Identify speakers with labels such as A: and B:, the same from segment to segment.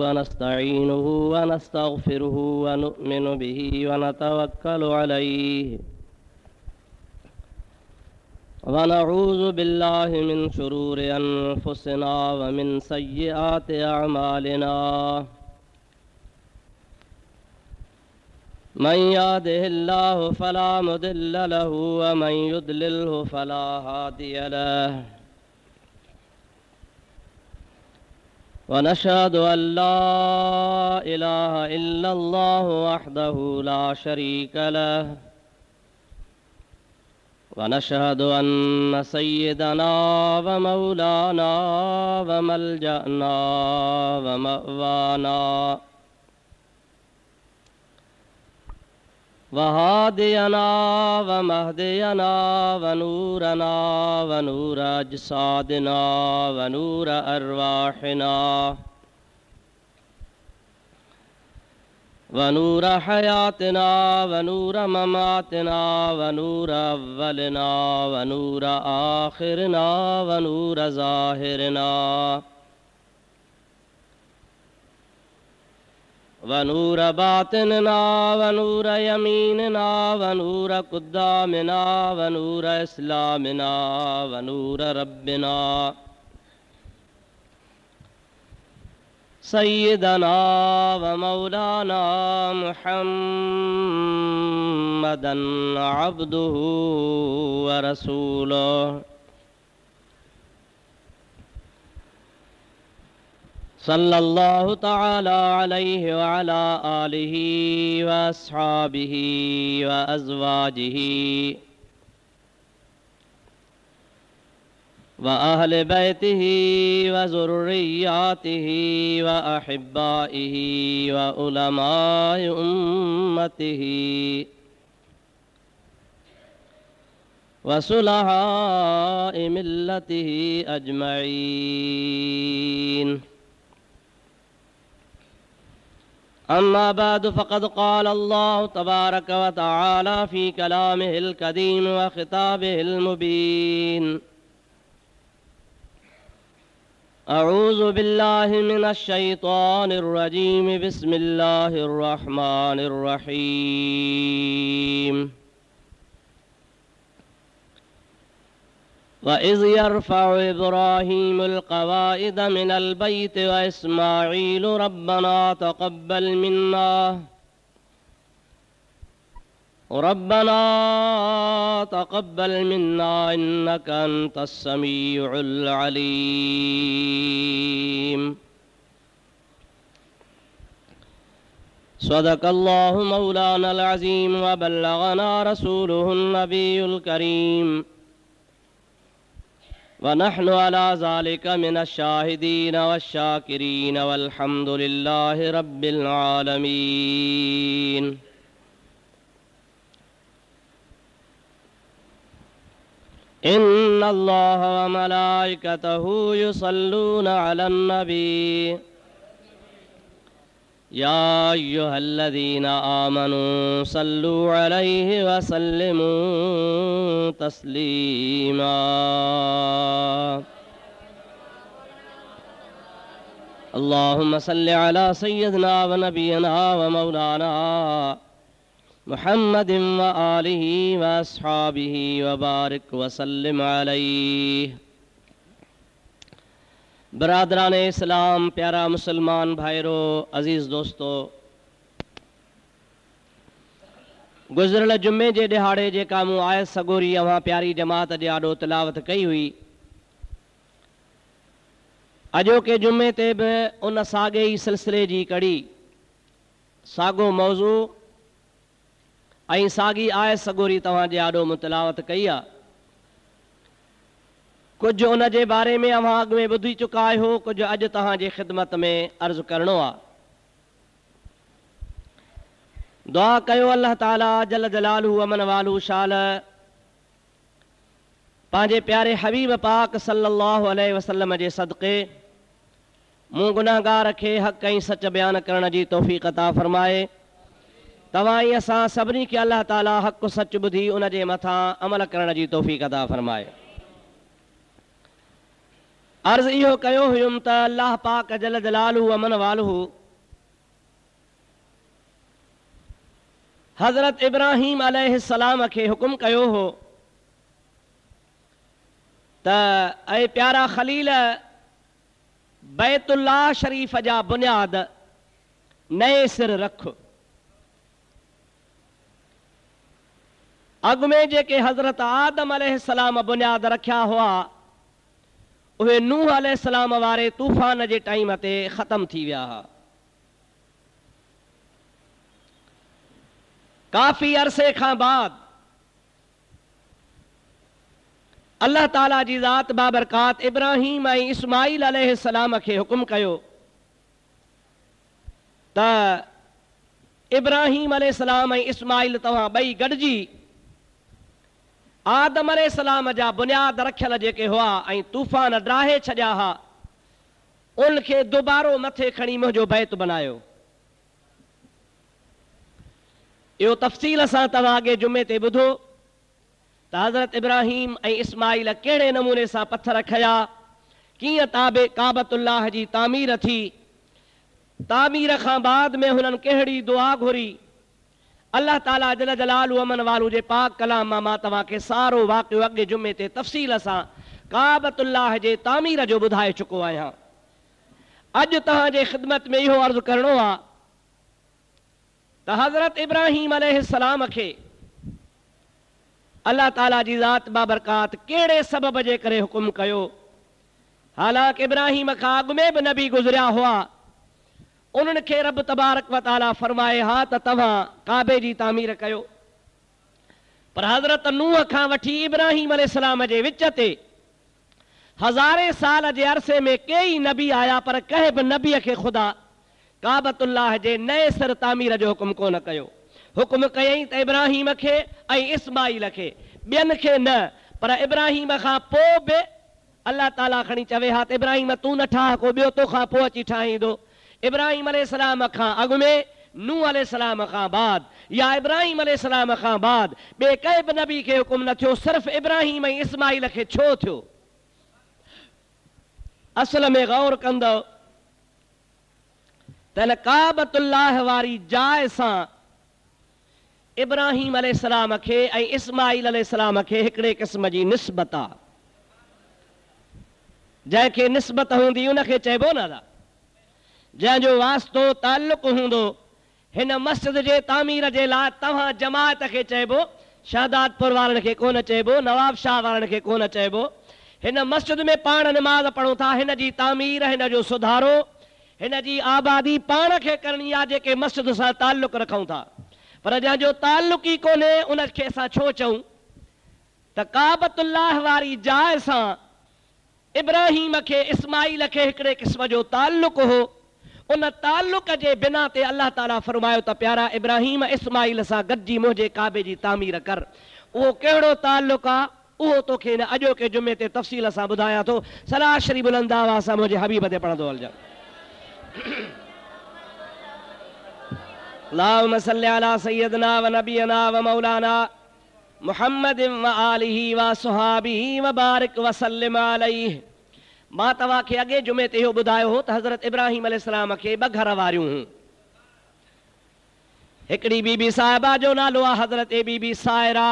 A: ونستعينه ونستغفره ونؤمن به ونتوكل عليه ونعوذ بالله من شرور أنفسنا ومن سيئات أعمالنا من يهده الله فلا مضل له ومن يضلله فلا هادي له ونشهد أن لا إله إلا الله وحده لا شريك له ونشهد أن سيدنا ومولانا وملجأنا ومأوانا وهادينا ومهدينا ونورنا ونور أجسادنا ونور أرواحنا ونور حياتنا ونور مماتنا ونور أولنا ونور آخرنا ونور ظاهرنا ونور باطننا ونور يميننا ونور قدامنا ونور إسلامنا ونور ربنا سيدنا ومولانا محمدا عبده ورسوله صلى الله تعالى عليه وعلى آله وأصحابه وأزواجه وأهل بيته وذرياته وأحبائه وعلماء أمته وصلحاء ملته أجمعين. أما بعد فقد قال الله تبارك وتعالى في كلامه القديم وخطابه المبين: أعوذ بالله من الشيطان الرجيم. بسم الله الرحمن الرحيم. وإذ يرفع إبراهيم القواعد من البيت وإسماعيل ربنا تقبل منا إنك أنت السميع العليم. صدق الله مولانا العظيم وبلغنا رسوله النبي الكريم ونحن على ذلك من الشاهدين والشاكرين والحمد لله رب العالمين. إن الله وملائكته يصلون على النبي يا أيها الذين آمنوا صلوا عليه وسلموا تسليما. اللهم صل على سيدنا ونبينا ومولانا محمد وآله وأصحابه وبارك वसल्लम अलैहि। बरादरान इस्लाम, प्यारा मुसलमान भाइरों, अज़ीज़ दोस्तों, गुज़िरियल जुमे जे ॾिहाड़े जेका मूं आयत सगोरी अवां प्यारी जमात जे आॾो तिलावत कई हुई, अॼोके जुमे ते बि उन साॻे ई सिलसिले जी कड़ी, साॻो मौज़ू ऐं साॻी आयत सगोरी तव्हां जे आॾो मूं तिलावत कई आहे। कुछ उन जे बारे में अवां अॻु में ॿुधी चुका आहियो, कुछ अॼु तव्हां जे ख़िदमत में अर्ज़ु करणो आहे। दुआ कयो अल्लाह ताला जल जलालहू अमन वालू शाल पंहिंजे प्यारे हबीब पाक सल्लल्लाहु अलैहि वसल्लम जे सदक़े मूं गुनाहगार खे हक़ ऐं सच बयान करण जी तौफ़ीक़ अता फ़रमाए। तव्हां ई असां सभिनी खे अल्लाह ताला हक़ सच ॿुधी उन जे मथां अमल करण जी तौफ़ीक़ अता फ़रमाए। अर्ज़ इहो कयो हुयुमि त अल्लाह पाक जल जलालहू अमन वालहू हज़रत इब्राहीम अलैहिस्सलाम खे हुकुम कयो हो त ऐं प्यारा ख़लील बैतुल्लाह शरीफ़ जा बुनियाद नए सिर रख। अॻु में जेके हज़रत आदम अलैहिस्सलाम बुनियाद रखिया हुआ उहे नूह अलैहिस्सलाम वारे तूफ़ान जे टाइम ते ख़त्म थी विया हुआ। काफ़ी अरसे खां बाद अल्लाह ताला जी ज़ात बाबरकात इब्राहीम ऐं इस्माईल अलैहिस्सलाम खे हुकुम कयो त इब्राहीम अलैहिस्सलाम ऐं इस्माईल तव्हां ॿई गॾिजी आदम अलैहिस्सलाम जा बुनियाद रखियल जेके हुआ ऐं तूफ़ान ड्राहे छॾिया हुआ उनखे दुबारो मथे खणी मुंहिंजो बैत बनायो। इहो तफ़सील सां तव्हां अॻे जुमे ते ॿुधो त हज़रत इब्राहीम ऐं इस्माईल कहिड़े नमूने सां पत्थर खया, कीअं ताबे काबतुल्लाह जी तामीर थी, तामीर खां बाद में हुननि कहिड़ी दुआ घुरी। अल्लाह ताला जल जलालहू अमन वालू जे पाक कलाम मां तव्हांखे सारो वाक़ियो अॻे जुमे ते तफ़सील सां काबतुल्लाह जे तामीर जो ॿुधाए चुको आहियां। अॼु तव्हांजे ख़िदमत में इहो अर्ज़ु करिणो आहे त हज़रत इब्राहीम अलैहिस्सलाम खे अल्लाह ताला जी ज़ात बाबरकात कहिड़े सबब जे करे हुकुम कयो। हालांकि इब्राहीम खां अॻु में बि नबी गुज़रिया हुआ, उन्हनि खे रब तबारक व ताला फरमाए हा त तव्हां काबे जी तामीर कयो, पर हज़रत नूह खां वठी इब्राहीम अलैहिस्सलाम जे विच ते हज़ारे साल जे अरसे में कई नबी आया, पर कंहिं बि नबीअ खे ख़ुदा काबतुल्लाह जे नए सिर तामीर जो हुकुम कोन कयो। हुकुम कयईं त इब्राहीम खे ऐं इस्माईल खे, ॿियनि खे न, पर इब्राहीम खां पोइ बि अल्लाह ताला खणी चवे हा त इब्राहीम तूं न ठाह, को ॿियो तोखां पोइ अची ठाहींदो। इब्राहीम अलैहिस्सलाम खां अॻु में, नूह अलैहिस्सलाम खां बाद या इब्राहीम अलैहिस्सलाम खां बाद ॿिए कंहिं बि नबी खे हुकुम न थियो, सिर्फ़ु इब्राहीम ऐं इस्माईल खे छो थियो? असल में गौर कंदो त हिन काबतुल्लाह वारी जाइ सां इब्राहीम अलैहिस्सलाम खे ऐं इस्माईल अलैहिस्सलाम खे हिकिड़े क़िस्म जी निस्बत आहे। जंहिंखे निस्बत हूंदी उनखे चइबो न, जंहिंजो वास्तो ताल्लुक़ हूंदो। हिन मस्जिद जे तामीर जे लाइ तव्हां जमात खे चइबो, शहदादपुर वारनि खे कोन चइबो, नवाब शाह वारनि खे कोन चइबो। हिन मस्जिद में पाण नमाज़ पढ़ूं था, हिन जी तामीर, हिन जो सुधारो, हिन जी आबादी पाण खे करणी आहे जेके मस्जिद सां ताल्लुक़ रखूं था। पर जंहिंजो ताल्लुक़ ई कोन्हे उनखे असां छो चऊं? त काबतुल्लाह वारी जाइ सां इब्राहीम खे इस्माईल खे हिकिड़े क़िस्म जो ताल्लुक़ हो। उन ताल्लुक़ जे बिना ते अल्लाह ताला फरमायो त प्यारा इब्राहीम इस्माईल सां गॾिजी मुंहिंजे काबे जी तामीर कर। उहो कहिड़ो ताल्लुक़ आहे उहो तोखे हिन अॼोके जुमे ते तफ़सील सां ॿुधायां थो। सलाह शरीफ़ बुलंद आवाज़ सां मुंहिंजे हबीब ते पढ़ंदो हलिजा। अल्लाहुम्मा सल्लि अला सय्यदना व नबियना व मौलाना मुहम्मदिन व आलिहि व सुहाबिहि व बारिक व सल्लिम अलैहि। मां तव्हांखे अॻे जुमे ते इहो ॿुधायो हो त हज़रत इब्राहीम अलैहिस्सलाम खे ॿ घर वारियूं हुयूं। हिकिड़ी बीबी साहिबा जो नालो आहे हज़रत बीबी सायरा,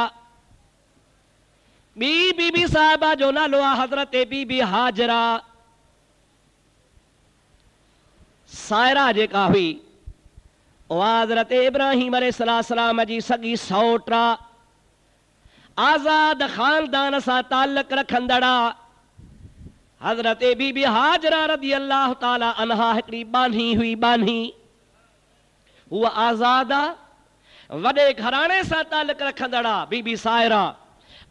A: ॿी बीबी साहिबा जो नालो आहे हज़रत बीबी हाजरा। सायरा जेका हुई उहा हज़रत इब्राहीम अलैहिस्सलाम जी सॻी सौट आहे, आज़ाद ख़ानदान सां ताल्लुक़ रखंदड़ आहे। हज़रत बीबी हाजरा रज़ी अल्लाह ताला अन्हा हिकिड़ी बानी हुई, बानी उहा आज़ाद आहे, वॾे घराणे सां ताल्लुक़ रखंदड़ आहे बीबी सायरा।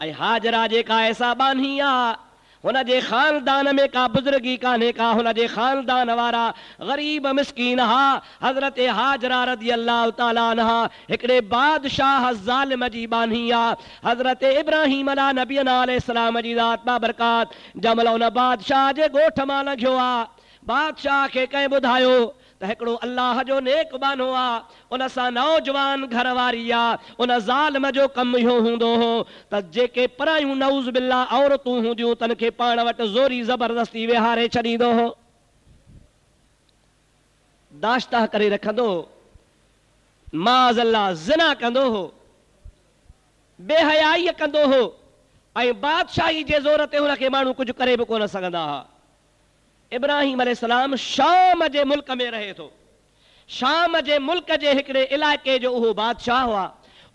A: ऐं हाजरा जेका ऐसा बानी आहे, हुन जे ख़ानदान में का बुज़ुर्गी कान्हे का, हुन जे ख़ानदान वारा ग़रीब मिस्कीन हा। हज़रत हाजरा रज़ी अल्लाह ताला अन्हा हिकिड़े बादशाह ज़ालिम जी बानी आहे। हज़रत इब्राहीम अला नबीना अलैहिस्सलाम जी ज़ात बाबरकात जमल उन बादशाह जे ॻोठ मां लंघियो आहे। बादशाह के कंहिं ॿुधायो त हिकिड़ो अल्लाह जो नेक बानो आहे, उन सां नौजवान घर वारी आहे, उन ज़ालिम जो कमु इहो हूंदो हो त जेके परायूं नऊज़ बिल्ला औरतूं हूंदियूं तन खे पाण वटि ज़ोरी ज़बरदस्ती विहारे छॾींदो हो, दाश्ता करे रखंदो हो, माज़ अल्लाह ज़िना कंदो हो, बेहयाई कंदो हो, ऐं बादशाही जे ज़ोर ते हुनखे माण्हू कुझु करे बि कोन सघंदा हुआ। इब्राहिम अलैहिस्सलाम शाम जे मुल्क में रहे थो, शाम जे मुल्क जे हिकिड़े इलाइक़े जो उहो बादशाह हुआ।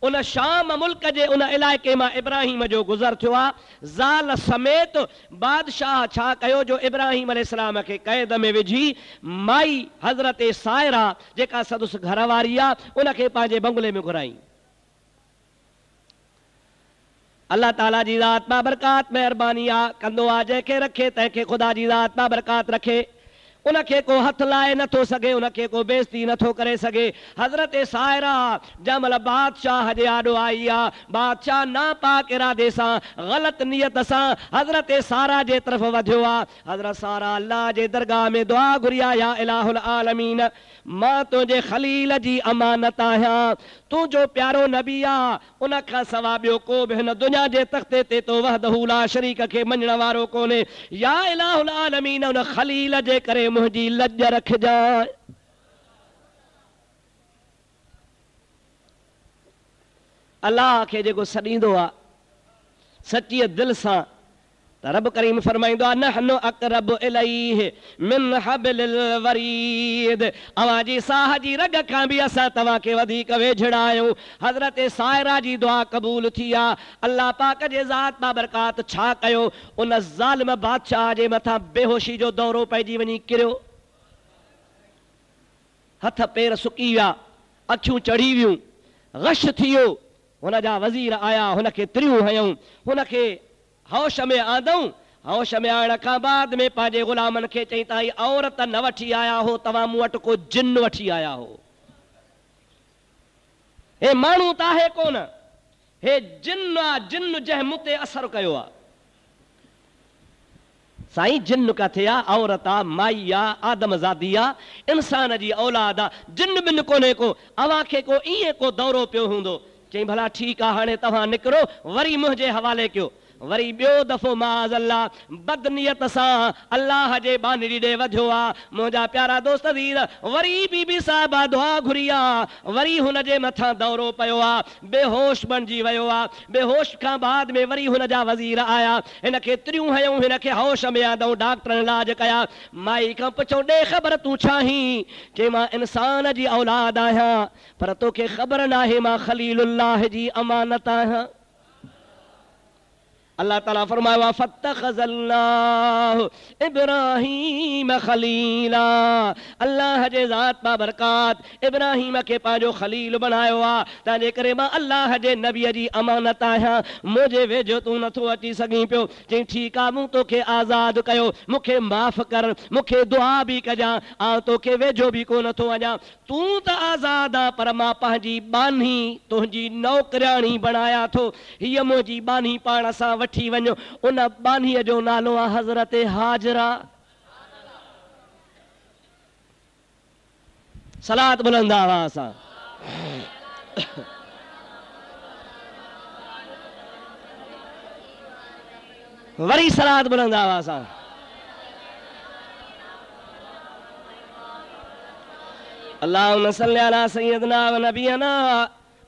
A: उन शाम मुल्क जे उन इलाइक़े मां इब्राहिम जो गुज़र थियो आहे, ज़ाल समेत। बादशाह छा कयो जो इब्राहिम अलैहिस्सलाम खे क़ैद में विझी माई हज़रत सायरा जेका सदुस घर वारी आहे उनखे पंहिंजे बंगले में घुराई। अल्लाह ताला जी ज़ात मां बरकात महिरबानी आहे, कंदो आहे जंहिंखे रखे तंहिंखे ख़ुदा जी ज़ात मां बरकात रखे। उनखे को हथ लाए नथो सघे, उनखे को बेइज़्ती नथो करे सघे। हज़रत सायरा जंहिंमहिल बादशाह जे आॾो आई आहे, बादशाह नापाक इरादे सां ग़लति नियत सां हज़रत सारा जे तरफ़ वधियो आहे। हज़रत सारा अल्लाह जे दरगाह में दुआ घुरी आहे, या इलाहुल आलमीन मां तुंहिंजे ख़लील जी अमानत आहियां, तुंहिंजो प्यारो नबी आहे, उन खां सवाइ ॿियो को बि हिन दुनिया जे तख़्ते ते तो वहदहू ला शरीक खे मञण वारो कोन्हे। या इलाहुल आलमीन उन ख़लील जे करे मुंहिंजी लज रखजांइ। अल्लाह खे जेको सॾींदो आहे सची दिलि सां त रब करीम फरमाईंदो आहे नहनु अक़रबु इलैहि मिन हब्लिल वरीद, अवां जी साह जी रग खां बि असां तव्हांखे वधीक वेझड़ा आहियूं। हज़रत सायरा जी दुआ क़बूल थी आहे। अल्लाह पाक जे ज़ात मां बरकात छा कयो, उन ज़ालिम बादशाह जे मथां बेहोशी जो दौरो पइजी वञी किरियो, हथ पेर सुकी विया, अखियूं चढ़ी वियूं, गश थी वियो। हुन जा वज़ीर आया, हुनखे त्रियूं हयूं, हुनखे होश में आंदऊं। होश में आणण खां बाद में पंहिंजे ग़ुलामनि खे चई त औरत न वठी आया हो, तव्हां मूं वटि को जिन वठी आया हो। हे माण्हू त आहे कोन, हे जिन आहे, जिन जंहिं मूं ते असर कयो आहे। साईं जिन किथे आहे, औरत आहे, माई आहे, आदमज़ादी आहे, इंसान जी औलाद आहे, जिन बिन कोन्हे को। अव्हां खे को ईअं को दौरो पियो हूंदो, चई भला ठीकु आहे हाणे तव्हां निकिरो, वरी मुंहिंजे हवाले कयो। वरी ॿियो दफ़ो माज़ अल्लाह बदनियत सां अल्लाह जे बानड़ी ॾे वधियो आहे। मुंहिंजा प्यारा दोस्त वीर, वरी बीबी साहिबा दुआ घुरी आहे, वरी हुन जे मथां दौरो पियो आहे, बेहोश बणिजी वियो आहे। बेहोश खां बाद में वरी हुन जा वज़ीर आया, हिन खे त्रियूं हयूं, हिन खे होश में आंदऊं, डॉक्टरनि इलाज कया। माई खां पुछो ॾे ख़बर तूं छा आहीं? चई मां इंसान जी औलाद आहियां, पर तोखे ख़बर नाहे मां ख़लीलुल्लाह जी अमानत आहियां। अल्लाह ताला फरमायो फत्तखज़ल्लाहु इब्राहीम खलीला, अल्लाह जे ज़ात मां बरकात इब्राहीम खे पंहिंजो खलील बनायो आहे। तंहिंजे करे मां अल्लाह जे नबीअ जी अमानत आहियां, मुंहिंजे वेझो तूं नथो अची सघीं पियो। चई ठीकु आहे, मूं तोखे आज़ाद कयो, मूंखे माफ़ कर, मूंखे दुआ बि कजां, आउं तोखे वेझो बि को नथो वञा। तूं त आज़ाद आहे, पर मां पंहिंजी बानी तुंहिंजी नौकराणी बणाया थो। हीअ मुंहिंजी बानी पाण सां वठी वञो। उन बानीअ जो नालो आहे हज़रत हाजरा। सलात बुलंद आवाज़ सां। वरी सलात बुलंद आवाज़ सां। अल्लाहुम्मा सल्ली अला सय्यदना व नबियना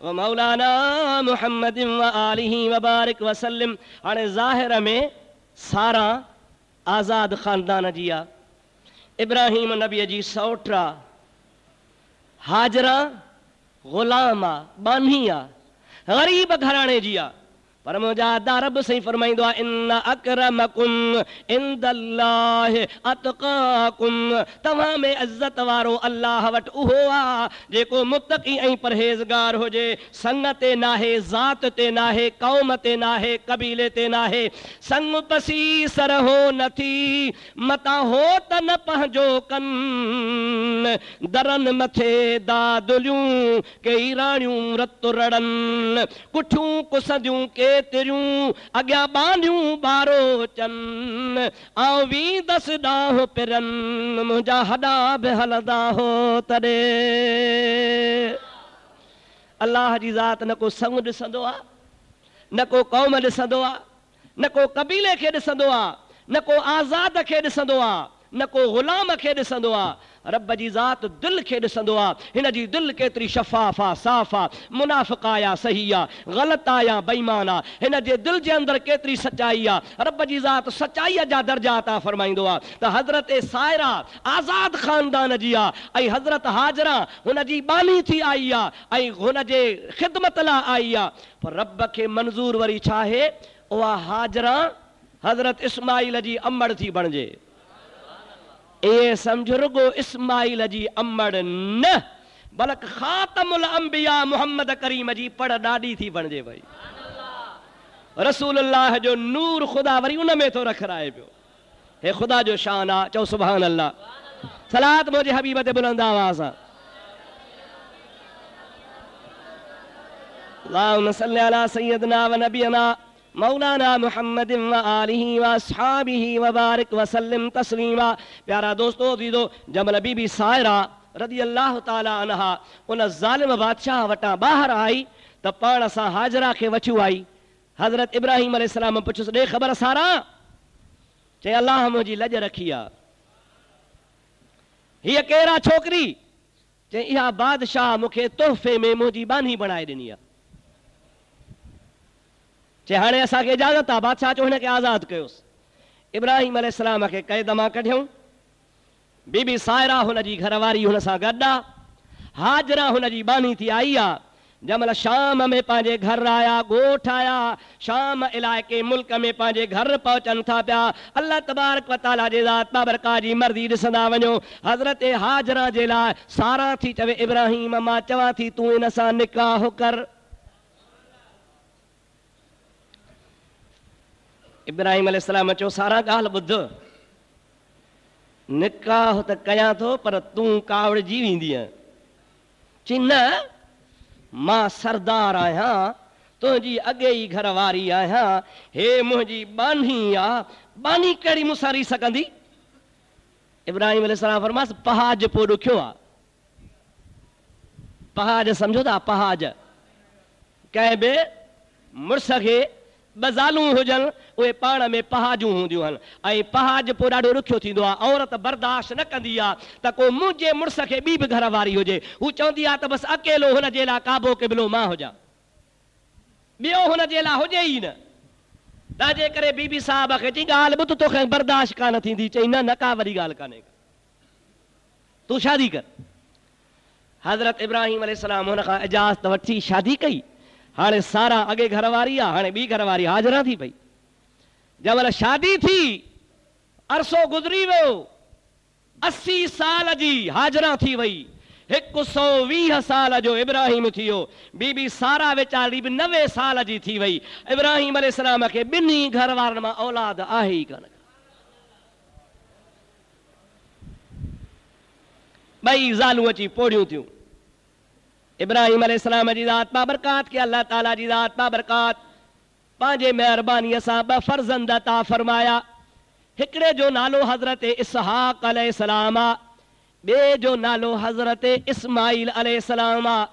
A: व मौलाना मुहम्मदिन व आलिहि व बारिक व सल्लिम। हाणे ज़ाहिर में सारा आज़ाद ख़ानदान जी आहे, इब्राहीम नबीअ जी सौट आहे, हाजरा ग़ुलाम आहे, बानी आहे, ग़रीब घराणे जी आहे। पर मुंहिंजा अदा रब सही फरमाईंदो आहे इन अकरमकुम इंदल्लाहि अतकाकुम, तव्हां में इज़त वारो अल्लाह वटि उहो आहे जेको मुत्तक़ी ऐं परहेज़गार हुजे। संग ते नाहे, ज़ात ते नाहे, क़ौम ते नाहे, कबीले ते नाहे। संग पसी सर हो नथी, मता हो त न पंहिंजो कन, दरन मथे दादुलियूं कई राणियूं रत रड़न, कुठियूं कुसंदियूं के केतिरियूं अॻियां बांधियूं बारो चन आऊं वी दस ॾांहुं पिरन मुंहिंजा हॾा बि हलंदा हो तॾे। अल्लाह जी ज़ात न को संग ॾिसंदो आहे, न को क़ौम ॾिसंदो आहे, न को कबीले खे ॾिसंदो आहे, न को आज़ाद खे ॾिसंदो आहे, न को ग़ुलाम खे ॾिसंदो आहे। रब जी ज़ात दिलि खे ॾिसंदो आहे। हिन जी दिलि केतिरी शफ़ाफ़ आहे, साफ़ आहे, मुनाफ़िक़ आहे या सही आहे, ग़लति आहे या बेईमान आहे, हिन जे दिलि जे अंदरि केतिरी सचाई आहे। रब जी ज़ात सचाईअ जा दर्जा अता फरमाईंदो आहे। त हज़रत सायरा आज़ाद ख़ानदान जी आहे ऐं हज़रत हाजरा हुन जी बानी थी आई आहे ऐं हुन जे ख़िदमत लाइ आई आहे। पर रब खे मंज़ूर वरी छा आहे, उहा हाजरा हज़रत इस्माईल जी अमड़ थी बणिजे। ये समझ रुगो इस्माईल जी अमड़ न बल्कि ख़ातमुल अंबिया मोहम्मद करीम जी पढ़ ॾाढी थी बणिजे भई। रसूलुल्लाह जो नूर ख़ुदा वरी उन में थो रखराए पियो। हे ख़ुदा जो शान आहे, चओ सुभान अल्लाह। सलात मुंहिंजे हबीब ते बुलंद आवाज़ सां। अल्लाहुम्मा सल्लि अला सय्यदना व नबियना मौलाना मुहम्मद व आलिही व अस्हाबिही व बारिक व सल्लिम तस्लीमा। प्यारा दोस्तों अज़ीज़ो, जमल बीबी सायरा रज़ी अल्लाह ताला अन्हा उन ज़ालिम बादशाह वटां ॿाहिरि आई त पाण सां हाजरा खे वठी आई। हज़रत इब्राहिम अलैहिस्सलाम पुछियुसि, ॾे ख़बर सारा? चई अल्लाह मुंहिंजी लॼ रखी आहे। हीअ कहिड़ा छोकिरी? चई इहा बादशाह मूंखे तोहफ़े में मुंहिंजी बानी बणाए ॾिनी आहे। चई हाणे असांखे इजाज़त आहे, बादशाह चयो हिनखे आज़ादु कयोसि। इब्राहिम अलैहिस्सलाम खे क़ैद मां कढियऊं। बीबी सायरा हुन जी घरवारी हुन सां गॾु आहे। हाजरा हुन जी बानी थी आई आहे। जमल शाम में पंहिंजे घर आया, ॻोठ आया, शाम इलाइक़े मुल्क में पंहिंजे घर पहुचनि था पिया। अल्लाह तबारक व तआला जे ज़ात बाबरकात जी मर्ज़ी ॾिसंदा वञो। हज़रत हाजरा जे लाइ सारा थी चवे, इब्राहिम मां चवां थी तूं इन सां निकाह कर। इब्राहिम अलैहिस्सलाम चयो, सारा ॻाल्हि ॿुध, निकाह त कयां थो पर तूं कावड़जी वेंदीअ। चई न, मां सरदार आहियां, तुंहिंजी अॻे ई घरवारी आहियां, हे मुंहिंजी बानी आहे, बानी कहिड़ी मूंसां रही सघंदी? इब्राहिम अलैहिस्सलाम फरमास, पहाज पोइ ॾुखियो आहे। पहाज सम्झो था? पहाज कंहिं बि मुड़ुस खे ॿ ज़ालूं हुजनि, उहे पाण में पहाजूं हूंदियूं आहिनि ऐं पहाज पोइ ॾाढो ॾुखियो थींदो आहे। औरत बर्दाश्त न कंदी आहे त को मुंहिंजे मुड़ुस खे ॿी बि घरवारी हुजे। हू चवंदी आहे त बसि अकेलो हुन जे लाइ काबो क़िबलो मां हुजां, ॿियो हुन जे लाइ हुजे ई न। तंहिंजे करे बीबी साहिब खे चई, ॻाल्हि ॿुध, तोखे बर्दाश्त कान थींदी। चई न, न का वॾी ॻाल्हि कान्हे, तूं शादी कर। हज़रत इब्राहिम अलैहिस्सलाम हुन खां इजाज़त वठी शादी कई। हाणे सारा अॻे घरवारी आहे, हाणे ॿी घरवारी हाजरा थी पई। जंहिंमहिल शादी थी, अरसो गुज़री वियो, 80 साल जी हाजरा थी वई, 120 साल जो इब्राहिम थी वियो। बीबी सारा वीचारी बि 90 साल जी थी वई। इब्राहिम अलैहिस्सलाम खे ॿिन्ही घर वारनि मां औलाद आहे ई कान। ॿई ज़ालूं अची पोड़ियूं थियूं। इब्राहिम अलैहिस्सलाम जी ज़ात बाबरकात खे अल्लाह ताला जी ज़ात बाबरकात पंहिंजे महिरबानीअ सां 2 फर्ज़ंद अता फरमाया। हिकिड़े जो नालो हज़रत इसहाक अलैहिस्सलाम आहे, ॿिए जो नालो हज़रत इस्माईल अलैहिस्सलाम आहे।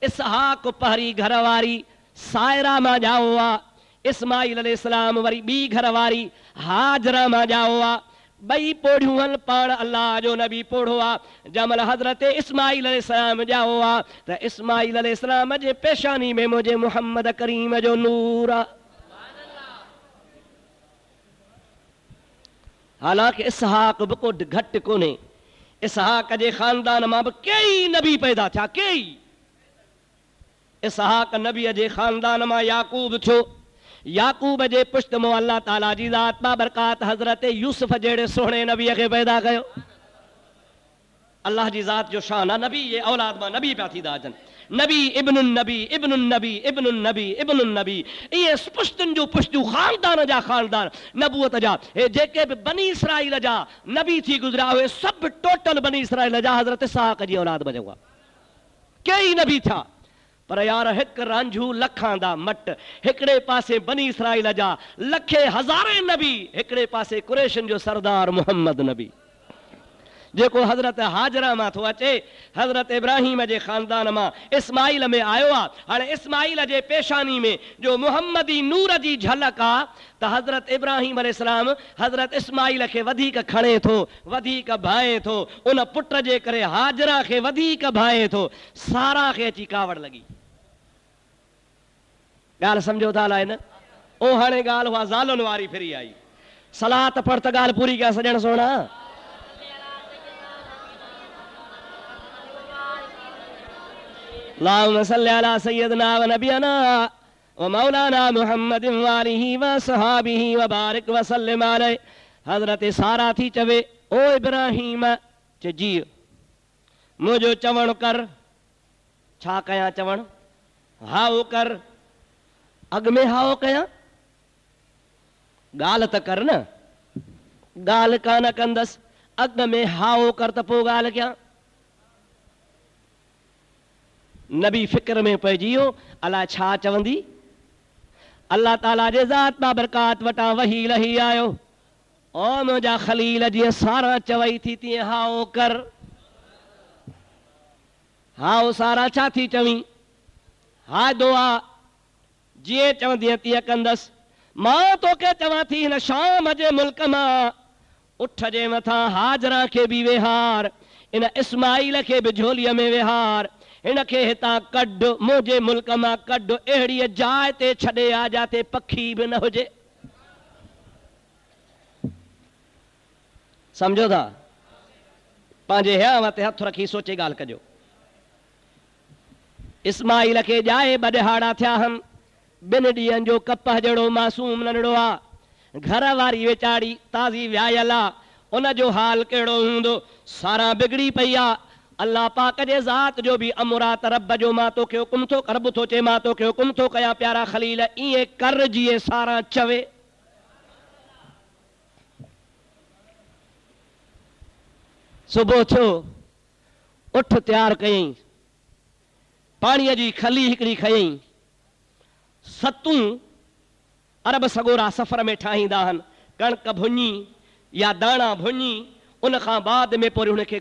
A: इसहाक पहिरीं घरवारी सायरा मां ॼाओ आहे। इस्माईल अलैहिस्सलाम वरी ॿी घरवारी हाजरा मां ॼाओ आहे। ॿई पोढ़ियूं आहिनि, पाण अल्लाह जो नबी पोढ़ो आहे। जंहिंमहिल हज़रत इस्माईल अलैहिस्सलाम ॼाओ आहे त इस्माईल अलैहिस्सलाम जे पेशानी में मुंहिंजे मुहम्मद करीम जो नूर आहे। हालांकि इसहाक बि को घटि कोन्हे। इसहाक जे ख़ानदान मां बि कई नबी पैदा थिया, कई। इसहाक नबीअ जे ख़ानदान मां याकूब थियो। याकूब जे पुश्त मों अल्लाह ताला जी ज़ात बाबरकात हज़रत यूसुफ जहिड़े सुहिणे नबीअ खे पैदा कयो। अल्लाह जी ज़ात जो शान आहे। नबी जे औलाद मां नबी पिया थींदा अचनि। नबी इब्नुन नबी इब्नुन नबी इब्नुन नबी इब्नुन नबी, इहे पुश्तुनि जूं पुश्तूं, ख़ानदान जा ख़ानदान नबूअत जा। हे जेके बि बनी इसराईल जा नबी थी गुज़रिया, उहे सभु टोटल बनी इसराईल जा हज़रत इसहाक जी औलाद बणिया हुआ। कई नबी थिया। पर यार हिक रांझू लखां दा मट, हिकड़े पासे बनी इसराइल जा लखे हज़ारे नबी, हिकड़े पासे कुरैशन जो सरदार मोहम्मद नबी, जेको हज़रत हाजरा मां थो अचे, हज़रत इब्राहिम जे ख़ानदान मां इस्माइल में आयो आहे। हाणे इस्माइल जे पेशानी में जो मुहम्मदी नूर जी झलक आहे, त हज़रत इब्राहिम अलैहिस्सलाम हज़रत इस्माइल खे वधीक खणे थो, वधीक भाए थो, उन पुट जे करे हाजरा खे वधीक भाए थो। सारा खे अची कावड़ लॻी। ॻाल्हि सम्झो था अलाए न? ओ हाणे ॻाल्हि उहा ज़ालुनि वारी फिरी आई। सलात पढ़ त ॻाल्हि पूरी कया सॼण सोना। अल्लाहुम्मा सल्लि अला सय्यदना व नबियना व मौलाना मुहम्मदिन व आलिहि व सहाबिहि व बारिक व सल्लिम अलैहि। हज़रत सारा थी चवे, ओ इब्राहिम, चे जी मुंहिंजो चवण कर। छा कयां चवण? हाओ कर। अॻ में हाओ कयां? ॻाल्हि त कर न। ॻाल्हि कान कंदसि, अॻ में हाओ कर त पोइ ॻाल्हि कयां। नबी फिक्र में पइजी वियो, अलाए छा चवंदी। अल्लाह ताला जे ज़ात बाबरकात वटां वही लही आयो, ओ मुंहिंजा ख़लील जीअं सारा चवई थी तीअं हाओ कर। हाओ सारा छा थी चवीं? हा दुआ जीअं चवंदी तीअं कंदसि। मां तोखे चवां थी हिन शाम जे मुल्क मां उठ जे मथां हाजरा खे बि विहार, इन इस्माइल खे बि झोलीअ में विहार, हिन खे हितां कढ, मुंहिंजे मुल्क मां कढ, अहिड़ी जाइ ते छॾे आ जाते पखी बि न हुजे। सम्झो था? पंहिंजे हियांव ते हथ रखी सोचे ॻाल्हि कजो। इस्माइल खे ॼाए ॿ ॾहाड़ा थिया आहिनि, 2 ॾींहंनि जो कपह जहिड़ो मासूम नंढड़ो आहे, घर वारी वेचारी ताज़ी वियायल आहे, उन जो हाल कहिड़ो हूंदो? सारा बिगड़ी पई आहे। अल्लाह पाक जे ज़ात जो बि अमुर आहे त रब जो मां तोखे हुकुम थो कर, रब थो चए मां तोखे हुकुम थो कयां प्यारा ख़लील, ईअं कर जीअं सारा चवे। सुबुह थियो, उठ तयारु कयईं, पाणीअ जी खली हिकिड़ी खयईं, 7 अरब सगोरा सफ़र में ठाहींदा आहिनि, कणक भुञी या दाणा भुञी, उन खां बाद में पोइ हुनखे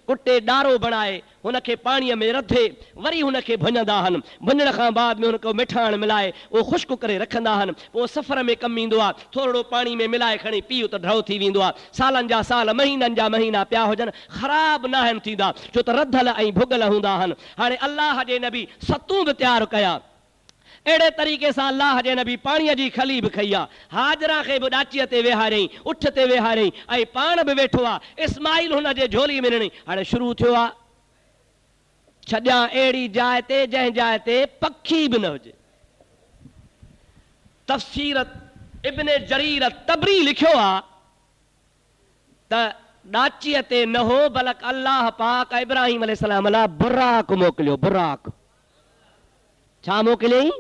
A: कुटे ॾारो बणाए हुनखे पाणीअ में रधे, वरी हुनखे भुञंदा आहिनि। भुञण खां बाद में हुनखे मिठाण मिलाए उहो ख़ुश्क करे रखंदा आहिनि। पोइ सफ़र में कमु ईंदो आहे, थोरो पाणी में मिलाए खणी पीओ त ढो थी वेंदो आहे। सालनि जा साल, महीननि जा महीना पिया हुजनि, ख़राब न आहिनि थींदा, छो त रधल ऐं भुगल हूंदा आहिनि। हाणे अल्लाह जे नबी 7 बि तयारु कया। अहिड़े तरीक़े सां अल्लाह जे नबी पाणीअ जी खली बि खई आहे, हाजरा खे बि ॾाचीअ ते वेहारियईं, उठ ते वेहारियईं, ऐं पाण बि वेठो आहे। इस्माइल हुन जे झोली में ॾिनई। हाणे शुरू थियो आहे, छॾियां अहिड़ी जाइ ते जंहिं जाइ ते पखी बि न हुजे। तफ़सीर इब्न जरीर तबरी लिखियो आहे त ॾाचीअ ते न हो, बल्कि अल्लाह पाक इब्राहिम अलैहिस्सलाम लाइ बुराक मोकिलियो। बुराक छा मोकिलियईं?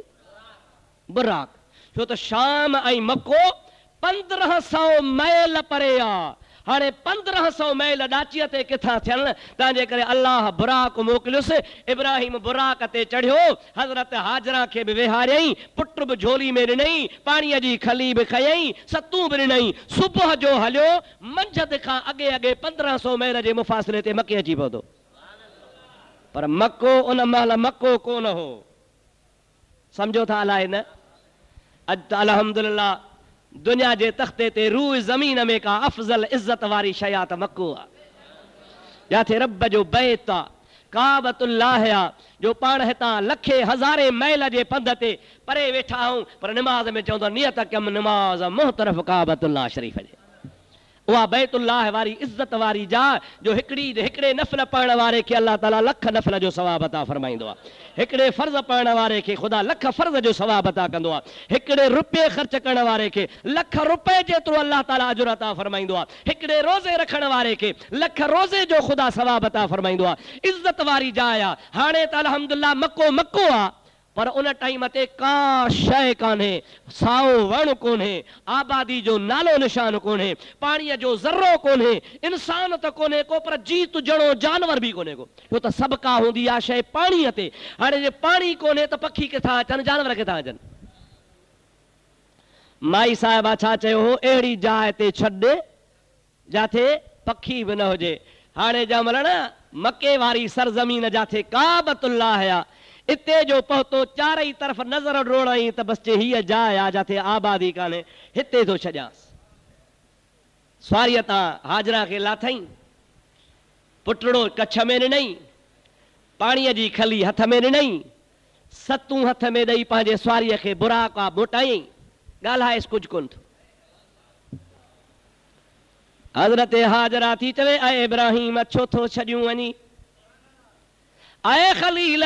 A: बुराक। छो त शाम ऐं मको 1500 मैल परे आहे। हाणे 1500 मैल ॾाचीअ ते किथां थियनि, तंहिंजे करे अल्लाह बुराक मोकिलियुसि। इब्राहिम बुराक ते चढ़ियो, हज़रत हाजरा खे बि वेहारियईं, पुट बि झोली में ॾिनई, पाणीअ जी खली बि खयईं, 7 बि ॾिनई। सुबुह जो हलियो, मंझंदि खां अॻे 1500 मैल जे मुफ़ासिले ते मके अची पहुतो। पर मको उन महिल मको कोन हो। सम्झो था अलाए न? अॼु त अल्हम्दुलिल्लाह दुनिया जे तख़्ते ते रूह ज़मीन में का अफ़ज़ल इज़त वारी शइ आहे त मको आहे। जिथे रब जो बैत आहे, काबतुल्लाह आहे, जो पाण हितां लखे हज़ारे मैल जे पंध ते परे वेठा आहियूं, पर निमाज़ में चवंदो नियत कयमि निमाज़ मुहतरफ़ काबतुल्लाह शरीफ़ जे। उहा बैतुल्लाह वारी इज़त वारी जा, जो हिकिड़े नफ़ल पढ़ण वारे खे अल्लाह ताला लख नफ़ल जो सवाब अता फरमाईंदो आहे। हिकिड़े फ़र्ज़ पढ़ण वारे खे ख़ुदा लख फ़र्ज़ जो सवाब अता कंदो आहे। हिकिड़े रुपये ख़र्च करण वारे खे लख रुपए जेतिरो अल्लाह ताला अजुर अता फरमाईंदो आहे। हिकिड़े रोज़े रखण वारे खे लख रोज़े जो ख़ुदा सवाब अता फरमाईंदो आहे। इज़त वारी जाइ आहे। हाणे त अल्हम्दुलिल्लाह मको आहे, पर उन टाइम ते का शइ कान्हे, साओ वण कोन्हे, आबादी जो नालो निशान कोन्हे, पाणीअ जो ज़र्रो कोन्हे, इंसान त कोन्हे को, पर जीत जणो जानवर बि कोन्हे को। छो त सभु का हूंदी आहे शइ पाणीअ ते। हाणे जे पाणी कोन्हे त पखी किथां अचनि, जानवर किथां अचनि। माई साहिबा छा चयो हो, अहिड़ी जाइ ते छॾ जाथे पखी बि न हुजे। हाणे जंहिं महिल न मके वारी सरज़मीन जाथे काबतुल्लाह आहे, इते जो पहुतो चारई तरफ़ नज़र रोड़ई त बस जे हीअ जाइ आहे जाथे आबादी कान्हे, हिते थो छॾियांसि। स्वारीअ तां हाजरा खे लाथई, पुटड़ो कच्छ में ॾिनई, पाणीअ जी खली हथ में ॾिनई, सतूं हथ में ॾेई पंहिंजे स्वारीअ खे बुराका मोटायई। ॻाल्हाएसि कुझु कोन थो। हज़रत हाजरा थी चवे, ऐं इब्राहिम छो थो छॾियूं वञी, ऐं खलील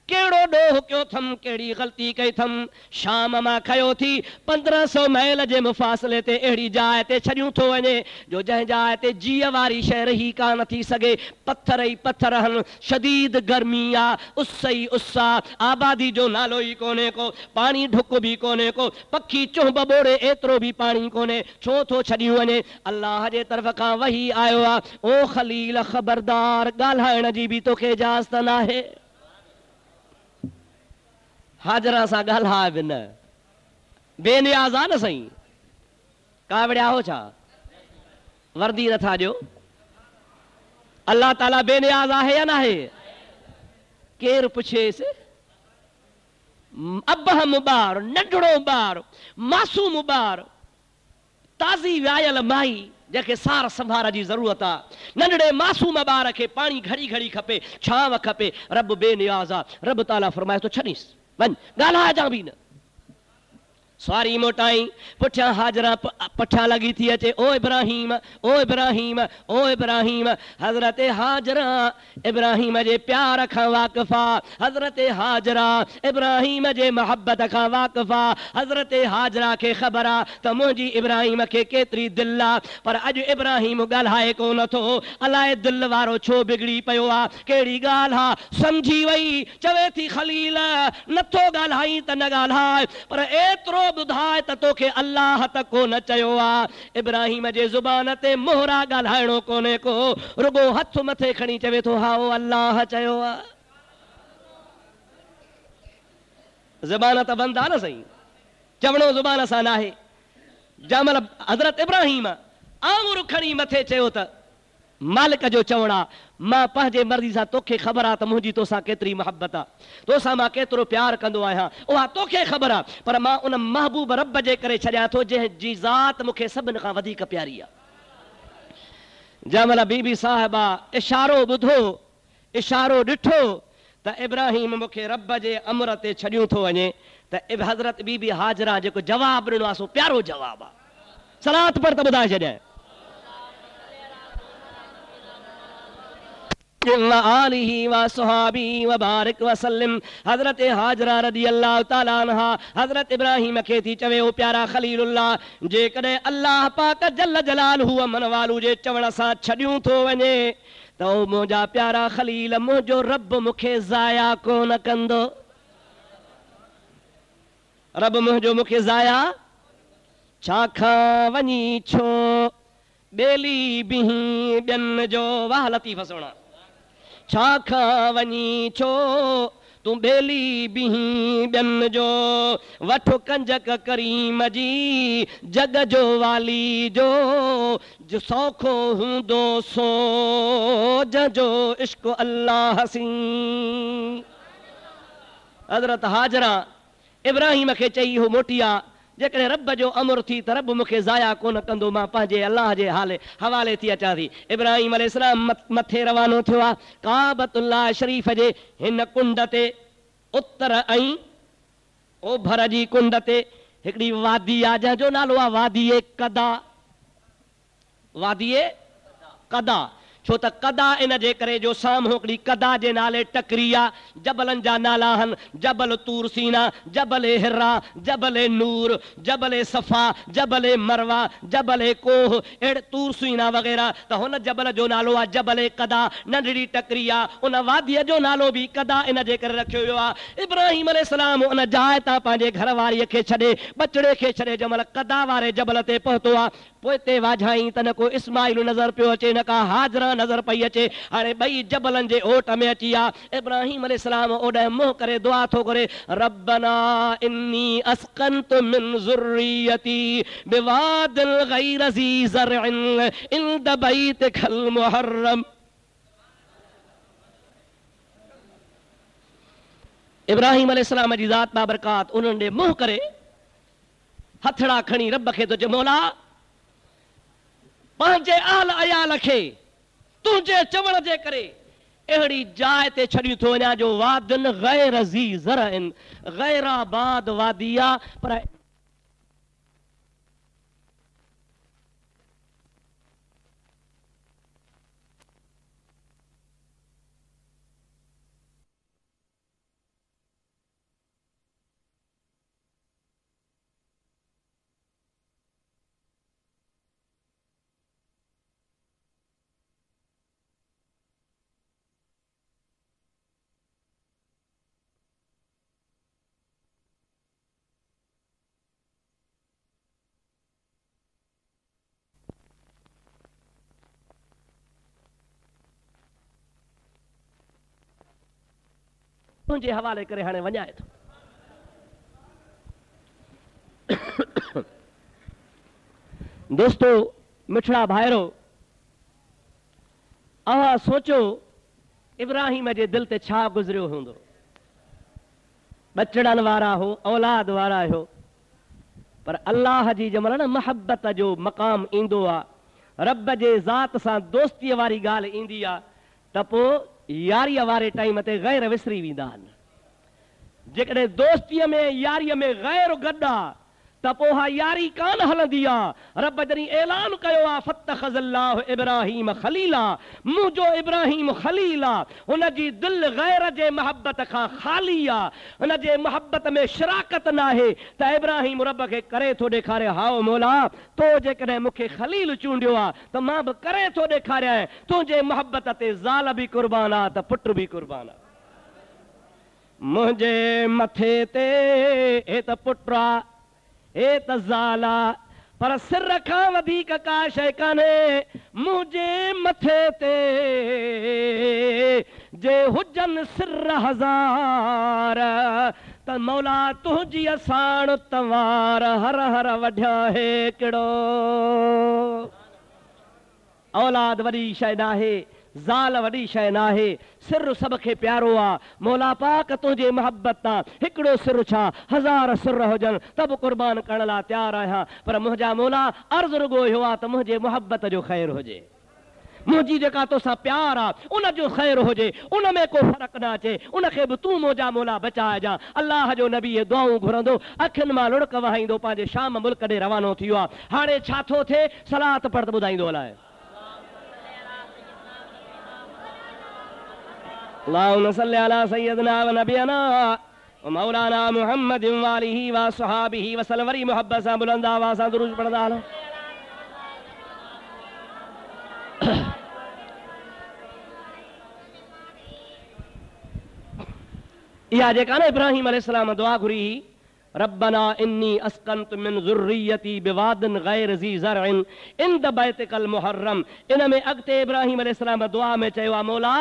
A: कहिड़ो ॾोह कयो अथमि, कहिड़ी ग़लती कई अथमि, शाम मां खयो थी 1500 मैल जे मुफ़ासिले ते अहिड़ी जाइ ते छॾियूं थो वञे जो जंहिं जाइ ते जीअ वारी शइ रही कान थी सघे। पत्थर ई पत्थर आहिनि, शदीद गर्मी आहे, उस ई उस आहे, आबादी जो नालो ई कोन्हे को, पाणी ढुक बि कोन्हे को, पखी चुंब ॿोड़े एतिरो बि पाणी कोन्हे, छो थो छॾियूं वञे। अल्लाह जे तरफ़ खां वही आयो आहे, ओ खलील ख़बरदार, ॻाल्हाइण जी बि तोखे इजाज़त न आहे। हाजरा सां ॻाल्हाए बि न, बेनियाज़ आहे न साईं, कावड़िया हो छा, वर्दी नथा ॾियो। अल्लाह ताला बेनियाज़ आहे या न आहे? केरु पुछेसि, अबहम ॿार, नंढड़ो ॿार, मासूम ॿार, ताज़ी वियायल माई जंहिंखे सार संभार जी ज़रूरत आहे, नंढड़े मासूम ॿार खे पाणी घड़ी घड़ी खपे, छांव खपे, रब बेनियाज़ आहे। रब ताला फरमाए थो छॾीसि, वञ ॻाल्हाए जा बि न। स्वारी मोटाई, पुठियां हाजरा पुठियां लॻी थी अचे, ओ इब्राहिम, ओ इब्राहिम, ओ इब्राहिम। हज़रत हाजरा इब्राहिम जे प्यार खां वाक़िफ़ा, हज़रत हाजरा इब्राहिम जे मोहब्बत खां वाक़िफ़ा। हज़रत हाजरा खे ख़बर आहे त मुंहिंजी इब्राहिम खे केतिरी दिलि आहे, पर अॼु इब्राहिम ॻाल्हाए कोन थो, अलाए दिलि वारो छो बिगड़ी पियो आहे, कहिड़ी ॻाल्हि आहे। सम्झी वई, चवे थी खलील नथो ॻाल्हाई त न ॻाल्हाए, पर एतिरो ॿुधाए त तोखे अल्लाह त कोन चयो आहे। इब्राहिम जे ज़ुबान ते मोहरा ॻाल्हाइणो कोन्हे को, रुगो हथ मथे खणी चवे थो, हा अल्लाह चयो आहे। ज़बान त बंदि आहे न साईं, चवणो ज़ुबान सां न आहे। जंहिं महिल हज़रत इब्राहिम आङुर खणी मथे चयो त मालिक जो चवण आहे, मां पंहिंजे मर्ज़ी सां, तोखे ख़बर आहे त मुंहिंजी तोसां केतिरी मोहब्बत आहे, तोसां मां केतिरो प्यार कंदो आहियां, उहा तोखे ख़बर आहे, पर मां उन महबूब रब जे करे छॾियां थो जंहिंजी ज़ात मूंखे सभिनि खां वधीक प्यारी आहे। जंहिं महिल बीबी साहिबा इशारो ॿुधो, इशारो ॾिठो त इब्राहिम मूंखे रब जे अमर ते छॾियूं थो वञे, त हज़रत बीबी हाजरा जेको जवाबु ॾिनो आहे सो प्यारो जवाबु आहे। सलात पर त ॿुधाए छॾियां, हज़रत हाजरा रज़ी अल्लाह ताला अन्हा हज़रत इब्राहिम खे थी चवे, ओ प्यारा खलीलुल्लाह, जेकॾहिं अल्लाह पाक जल जलालहू अमन वालू जे चवण सां छॾियूं थो वञे त ओ मुंहिंजा प्यारा खलील, मुंहिंजो रब मूंखे ज़ाया कोन कंदो। रब मुंहिंजो मूंखे ज़ाया छा खां वञी छो ॿेली बिही ॿियनि जो, वाह लतीफ़ सुहिणा, छा खां वञी छो तूं ॿेली बिही ॿियनि जो, वठो कंजक करीम जी जग जो वाली जो, सौखो हूंदो सो जंहिंजो इश्क अल्लाह सी। हज़रत हाजरा इब्राहिम खे चई हो मोटिया, जेकॾहिं रब जो अमर थी त रब मूंखे ज़ाया कोन कंदो, मां पंहिंजे अल्लाह जे हवाले थी अचां थी। इब्राहिम अलैहिस्सलाम मथे रवानो थियो आहे काबतुल्लाह शरीफ़ जे हिन कुंड ते, उत्तर ऐं ओभर जी कुंड ते हिकिड़ी वादी आहे जंहिंजो नालो आहे वादी कदा। वादी कदा, छो त कदा इन जे करे जो साम्हूं हिकिड़ी कदा जे नाले टकरी आहे। जबलनि जा नाला आहिनि, जबल तूर सीना, जबल हिरा, जबल नूर, जबल सफ़ा, जबल मरवा, जबल कोह, अहिड़े तूर सीना वग़ैरह। त हुन जबल जो नालो आहे जबल कदा, नंढड़ी टकरी आहे। उन वादीअ जो नालो बि कदा इन जे करे रखियो वियो आहे। इब्राहिम अलैहिस्सलाम उन जाइ तां पंहिंजे घर वारीअ खे छॾे, बचड़े खे छॾे जंहिंमहिल कदा वारे जबल ते पहुतो आहे, पोइ हिते वाझाई त न को इस्माइल नज़र पियो अचे, न का हाजरा नज़र पई अचे। हाणे ॿई जबलनि जे ओट में अची आहे। इब्राहिम अलैहिस्सलाम ओॾे मुंहुं करे दुआ थो करे, रब्बना इन्नी अस्कनतु मिन ज़ुर्रियती बिवादिन गैर ज़ी ज़रअन इंद बैतिकल मुहर्रम। इब्राहिम अलैहिस्सलाम जी ज़ात बाबरकात उन्हनि ॾे मुंहुं करे हथड़ा खणी रब खे थो चए, मौला पंहिंजे आल अयाल खे तुंहिंजे चवण जे करे अहिड़ी जाइ ते छॾियूं थो वञा जो वादिन गैर ज़ी ज़रअन, गैराबाद वादी आहे, पर तुंहिंजे हवाले करे हाणे वञाए थो। दोस्तो, मिठड़ा भाइरो, अव्हां सोचो इब्राहिम जे दिल ते छा गुज़रियो हूंदो। बचड़नि वारा हो, औलाद वारा हो, पर अल्लाह जी जंहिंमहिल न महबत जो मक़ाम ईंदो आहे, रब जे ज़ात सां दोस्तीअ वारी ॻाल्हि ईंदी आहे, त पोइ यारीअ वारे टाइम ते गैर विसरी वेंदा आहिनि। जेकॾहिं दोस्तीअ में यारीअ में गैर गॾु आहे त पोइ हा यारी कान हलंदी आहे। रब जॾहिं ऐलान कयो आहे फत्तख़ज़ल्लाहु इब्राहीम ख़लीला, मुंहिंजो इब्राहिम ख़लील आहे, हुनजी दिलि गैर जे महबत खां ख़ाली आहे, हुन जे महबत में शराकत न आहे। त इब्राहिम रब खे करे थो ॾेखारे, हाओ मौला तो जेकॾहिं मूंखे ख़लील चूंडियो आहे त मां बि करे थो ॾेखारियां, तुंहिंजे महबत ते ज़ाल बि क़ुर्बान आहे त पुट बि क़ुर्बान आहे। मुंहिंजे मथे ते हे त पुट आहे, हे त ज़ाल आहे, पर सिर खां वधीक का शइ कान्हे। मुंहिंजे मथे ते जे हुजनि सिर हज़ार त मौला तुंहिंजी असाण तवार हर हर वढिया हे कहिड़ो। औलाद वॾी शइ न आहे, ज़ाल वॾी शइ न आहे, सिर सभ खे प्यारो आहे। मौला पाक तुंहिंजे मोहब्बत तां हिकिड़ो सिर छा हज़ार सिर हुजनि त बि क़ुर्बान करण लाइ तयारु आहियां, पर मुंहिंजा मौला अर्ज़ु रुगो इहो आहे त मुंहिंजे मोहब्बत जो ख़ैरु हुजे, मुंहिंजी जेका तोसां प्यार आहे उन जो ख़ैरु हुजे, उन में को फ़र्क़ु न अचे, उनखे बि तूं मुंहिंजा मौला बचाइजां। अलाह जो नबी दुआऊं घुरंदो, अखियुनि मां लुड़क वहाईंदो, पंहिंजे शाम मुल्क ॾे रवानो थी वियो आहे। हाणे छा थो थिए, सलात पढ़ त ॿुधाईंदो अलाए। अल्लाहुम्मा सल्लि अला सय्यदना व नबियना व मौलाना मुहम्मद व आलिहि व सहाबिहि व सल्लम। वरी मोहब्बत सां बुलंद आवाज़ सां दुरूद पढ़ंदा हलो। इहा जेका न इब्राहिम अलैहिस्सलाम दुआ घुरी, रब्बना इन्नी अस्कनतु मिन ज़ुर्रियती बिवादिन गैर ज़ी ज़रअन इंद बैतिकल मुहर्रम। इन में अॻिते इब्राहिम अलैहिस्सलाम दुआ में चयो आहे, मौला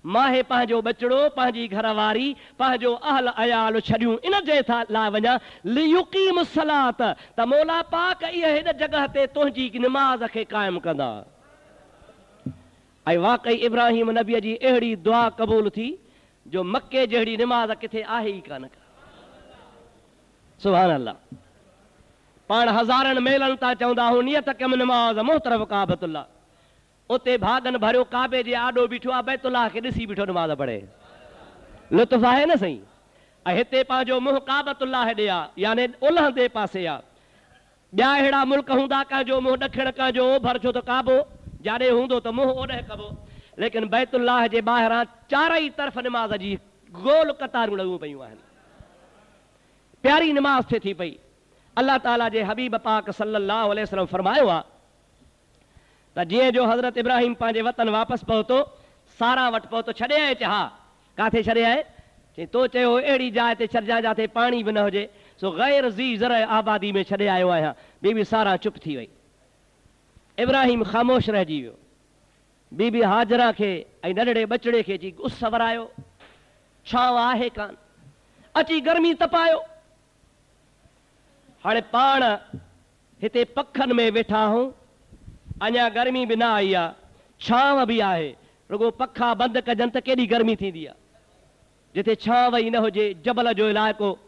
A: मां पंहिंजो बचड़ो, पंहिंजी घरवारी, पंहिंजो अहल अयाल छॾियूं इन जे लाइ वञा लियुकीम सलात, त मौला पाक इहा हिन जॻह ते तुंहिंजी निमाज़ खे क़ाइमु कंदा। ऐं वाक़ई इब्राहिम नबीअ जी अहिड़ी दुआ क़बूल थी जो मके जहिड़ी निमाज़ किथे आहे ई कान का। सुभान अल्लाह। पाण हज़ारनि मेलनि तां चवंदा आहियूं नियत कयम निमाज़ मोहतरम काबतुल्लाह, उते भागन भरियो काबे जे आॾो बीठो आहे, बैतुल्लाह खे ॾिसी बीठो निमाज़ पढ़े, लुत्फ़ आहे न सही। ऐं हिते पंहिंजो मुंहुं काबतुल्लाह ॾे आहे, यानी ओलहंदे पासे आहे। ॿिया अहिड़ा मुल्क हूंदा कंहिंजो मुंहुं ॾखिण, कंहिंजो ओभर, छो त काबो जाॾे हूंदो त मुंहुं ओॾे कबो, लेकिन बैतुल्लाह जे ॿाहिरां चारई तरफ़ निमाज़ जी गोल कतारूं लॻियूं पयूं आहिनि, प्यारी निमाज़ थिए थी पई। अल्लाह ताला जे हबीब पाक सल्लल्लाहु अलैहि वसल्लम फरमायो आहे त जीअं जो हज़रत इब्राहिम पंहिंजे वतन वापसि पहुतो, सारा वटि पहुतो, छॾे आए चे हा, काथे छॾे आए? चई तो चयो अहिड़ी जाइ ते छॾिजां जिते पाणी बि न हुजे, सो गैर ज़ी ज़र आबादी में छॾे आयो आहियां। बीबी सारा चुप थी वई, इब्राहिम ख़ामोश रहिजी वियो। बीबी हाजरा खे ऐं नंढड़े बचड़े खे जी उस वरायो, छांव आहे कान, अची गर्मी तपायो। हाणे पाण हिते पखनि में वेठा आहियूं, अञा गर्मी बि न आई आहे, छांव बि आहे, रुगो पखा बंदि कजनि त केॾी गर्मी थींदी आहे। जिते छांव ई न हुजे, जबल जो इलाइक़ो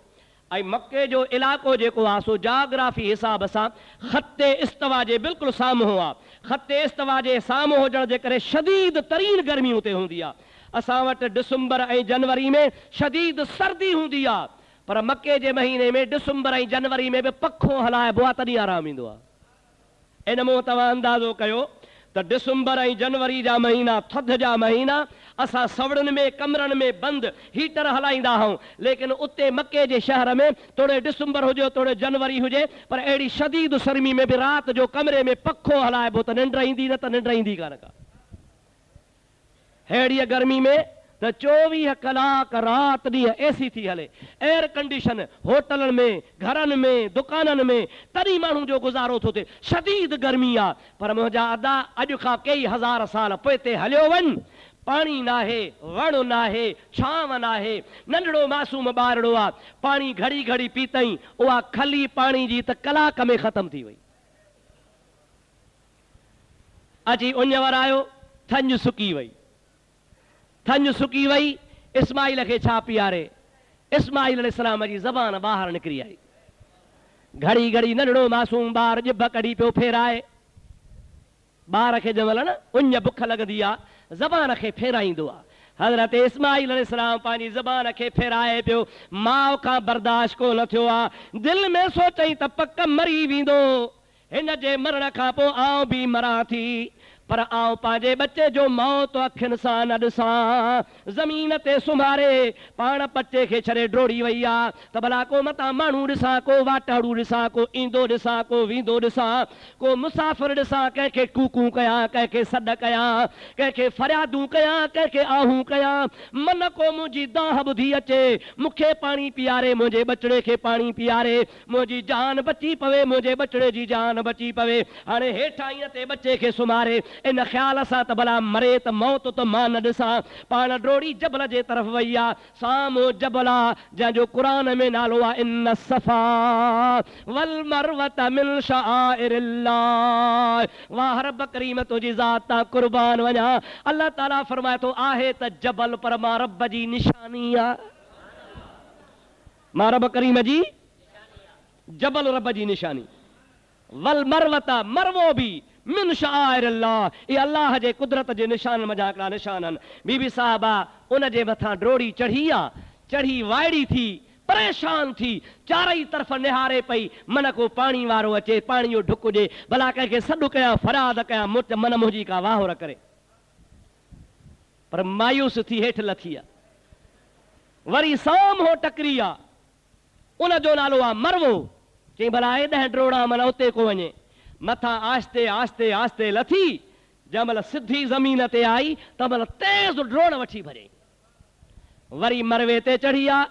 A: ऐं मके जो इलाइक़ो जेको आहे सो जाग्राफी हिसाब सां ख़त्ते इस्तवा जे बिल्कुलु साम्हूं आहे। ख़त्ते इस्तवा जे साम्हूं हुजण जे करे शदीद तरीन गर्मी उते हूंदी आहे। असां वटि डिसंबर ऐं जनवरी में शदीद सर्दी हूंदी आहे, पर मके जे महीने में डिसंबर ऐं जनवरी में बि पखो हलाइबो आहे, तॾहिं आराम ईंदो आहे। इन मां तव्हां अंदाज़ो कयो त डिसंबर ऐं जनवरी जा महीना, थधि जा महीना, असां सवड़नि में कमरनि में बंदि हीटर हलाईंदा आहियूं, लेकिन उते मके जे शहर में तोड़े डिसंबर हुजे तोड़े जनवरी हुजे, पर अहिड़ी शदीद सरमी में बि राति जो कमरे में पखो हलाइबो त निंड ईंदी, न त निंड ईंदी कान का। अहिड़ी गर्मी में त 24 कलाक राति ॾींहुं एसी थी हले, एयर कंडीशन होटलनि में, घरनि में, दुकाननि में, तॾहिं माण्हू जो गुज़ारो थो थिए। शदीद गर्मी आहे, पर मुंहिंजा अदा अॼु खां कई हज़ार साल पोइ ते हलियो वञ, पाणी नाहे, वण नाहे, छांव नाहे, नंढड़ो मासूम ॿारड़ो आहे, पाणी घड़ी घड़ी पीतई, उहा खली पाणी जी त कलाक में ख़तम थी वई। अची उञ वरायो, थंज सुकी वई, थंज सुकी वई, इस्माइल खे छा पीआरे? इस्माइल अलैहिस्सलाम जी ज़बान ॿाहिरि निकिरी आई। घड़ी घड़ी नंढड़ो मासूम ॿार ॼिभ कढी पियो फेराए, ॿार खे जंहिं महिल न उञ बुख लॻंदी आहे ज़बान खे फेराईंदो आहे। हज़रत इस्माइल अलैहिस्सलाम पंहिंजी ज़बान खे फेराए पियो, माउ खां बर्दाश्त को न थियो आहे, दिलि में सोचई त पक मरी वेंदो, हिन जे मरण खां पोइ आउं बि मरां थी, पर आउं पंहिंजे बच्चे जो मौत अखियुनि सां न ॾिसां। ज़मीन ते सुम्हारे पाण बच्चे खे छॾे डोड़ी वई आहे त भला को मतां माण्हू ॾिसां, को वाटाड़ू ॾिसां, को ईंदो ॾिसां, को वेंदो ॾिसां, को मुसाफ़िर ॾिसां, कंहिंखे कूकू कयां, कंहिंखे सॾ कयां, कंहिंखे फरियादूं कयां, कंहिंखे आहूं कयां, मन को मुंहिंजी दाह ॿुधी अचे, मूंखे पाणी पीआरे, मुंहिंजे बचड़े खे पाणी पीआरे, मुंहिंजी जान बची पवे, मुंहिंजे बचड़े जी जान बची पवे। हाणे हेठां ईअं ते बच्चे खे सुम्हारे इन ख़्याल सां त भला मरे त मौत त मां न ॾिसां, पाण डोड़ी जबल जे तरफ़ वई आहे। साम्हूं जबल आहे जंहिंजो क़ुरान में नालो आहे इन्न सफ़ा वल मरवत मिन शआइरिल्लाह। वाह रब करीम तुंहिंजी ज़ात तां क़ुर्बान वञा। अल्लाह ताला फरमाए थो आहे त जबल, पर मां रब जी निशानी आहे, मां रब करीम जी जबल, रब जी निशानी। वल मरवता, मरवो बि मिन शआइरिल्लाह, ये अल्लाह जे कुदरत जे निशान मजा हिकिड़ा निशान आहिनि। बीबी साहिबा उन जे मथां डोड़ी चढ़ी आहे, चढ़ी वाइड़ी थी, परेशान थी, चारई तरफ़ निहारे पई, मन को पाणी वारो अचे, पाणी जो ढुक हुजे, भला कंहिंखे सॾु कयां, फरियाद कयां, मन मुंहिंजी का वाहुर करे, पर मायूस थी हेठि लथी आहे। वरी साम्हूं टकरी आहे, उन जो नालो आहे मरवो। चई भला हेॾां ड्रोड़ा मन उते को वञे, मथां आहिस्ते आहिस्ते आहिस्ते लथी, जंहिं महिल सिधी ज़मीन ते आई त महिल तेज़ ड्रोड़ वठी भॼई। वरी मरवे ते चढ़ी आहे,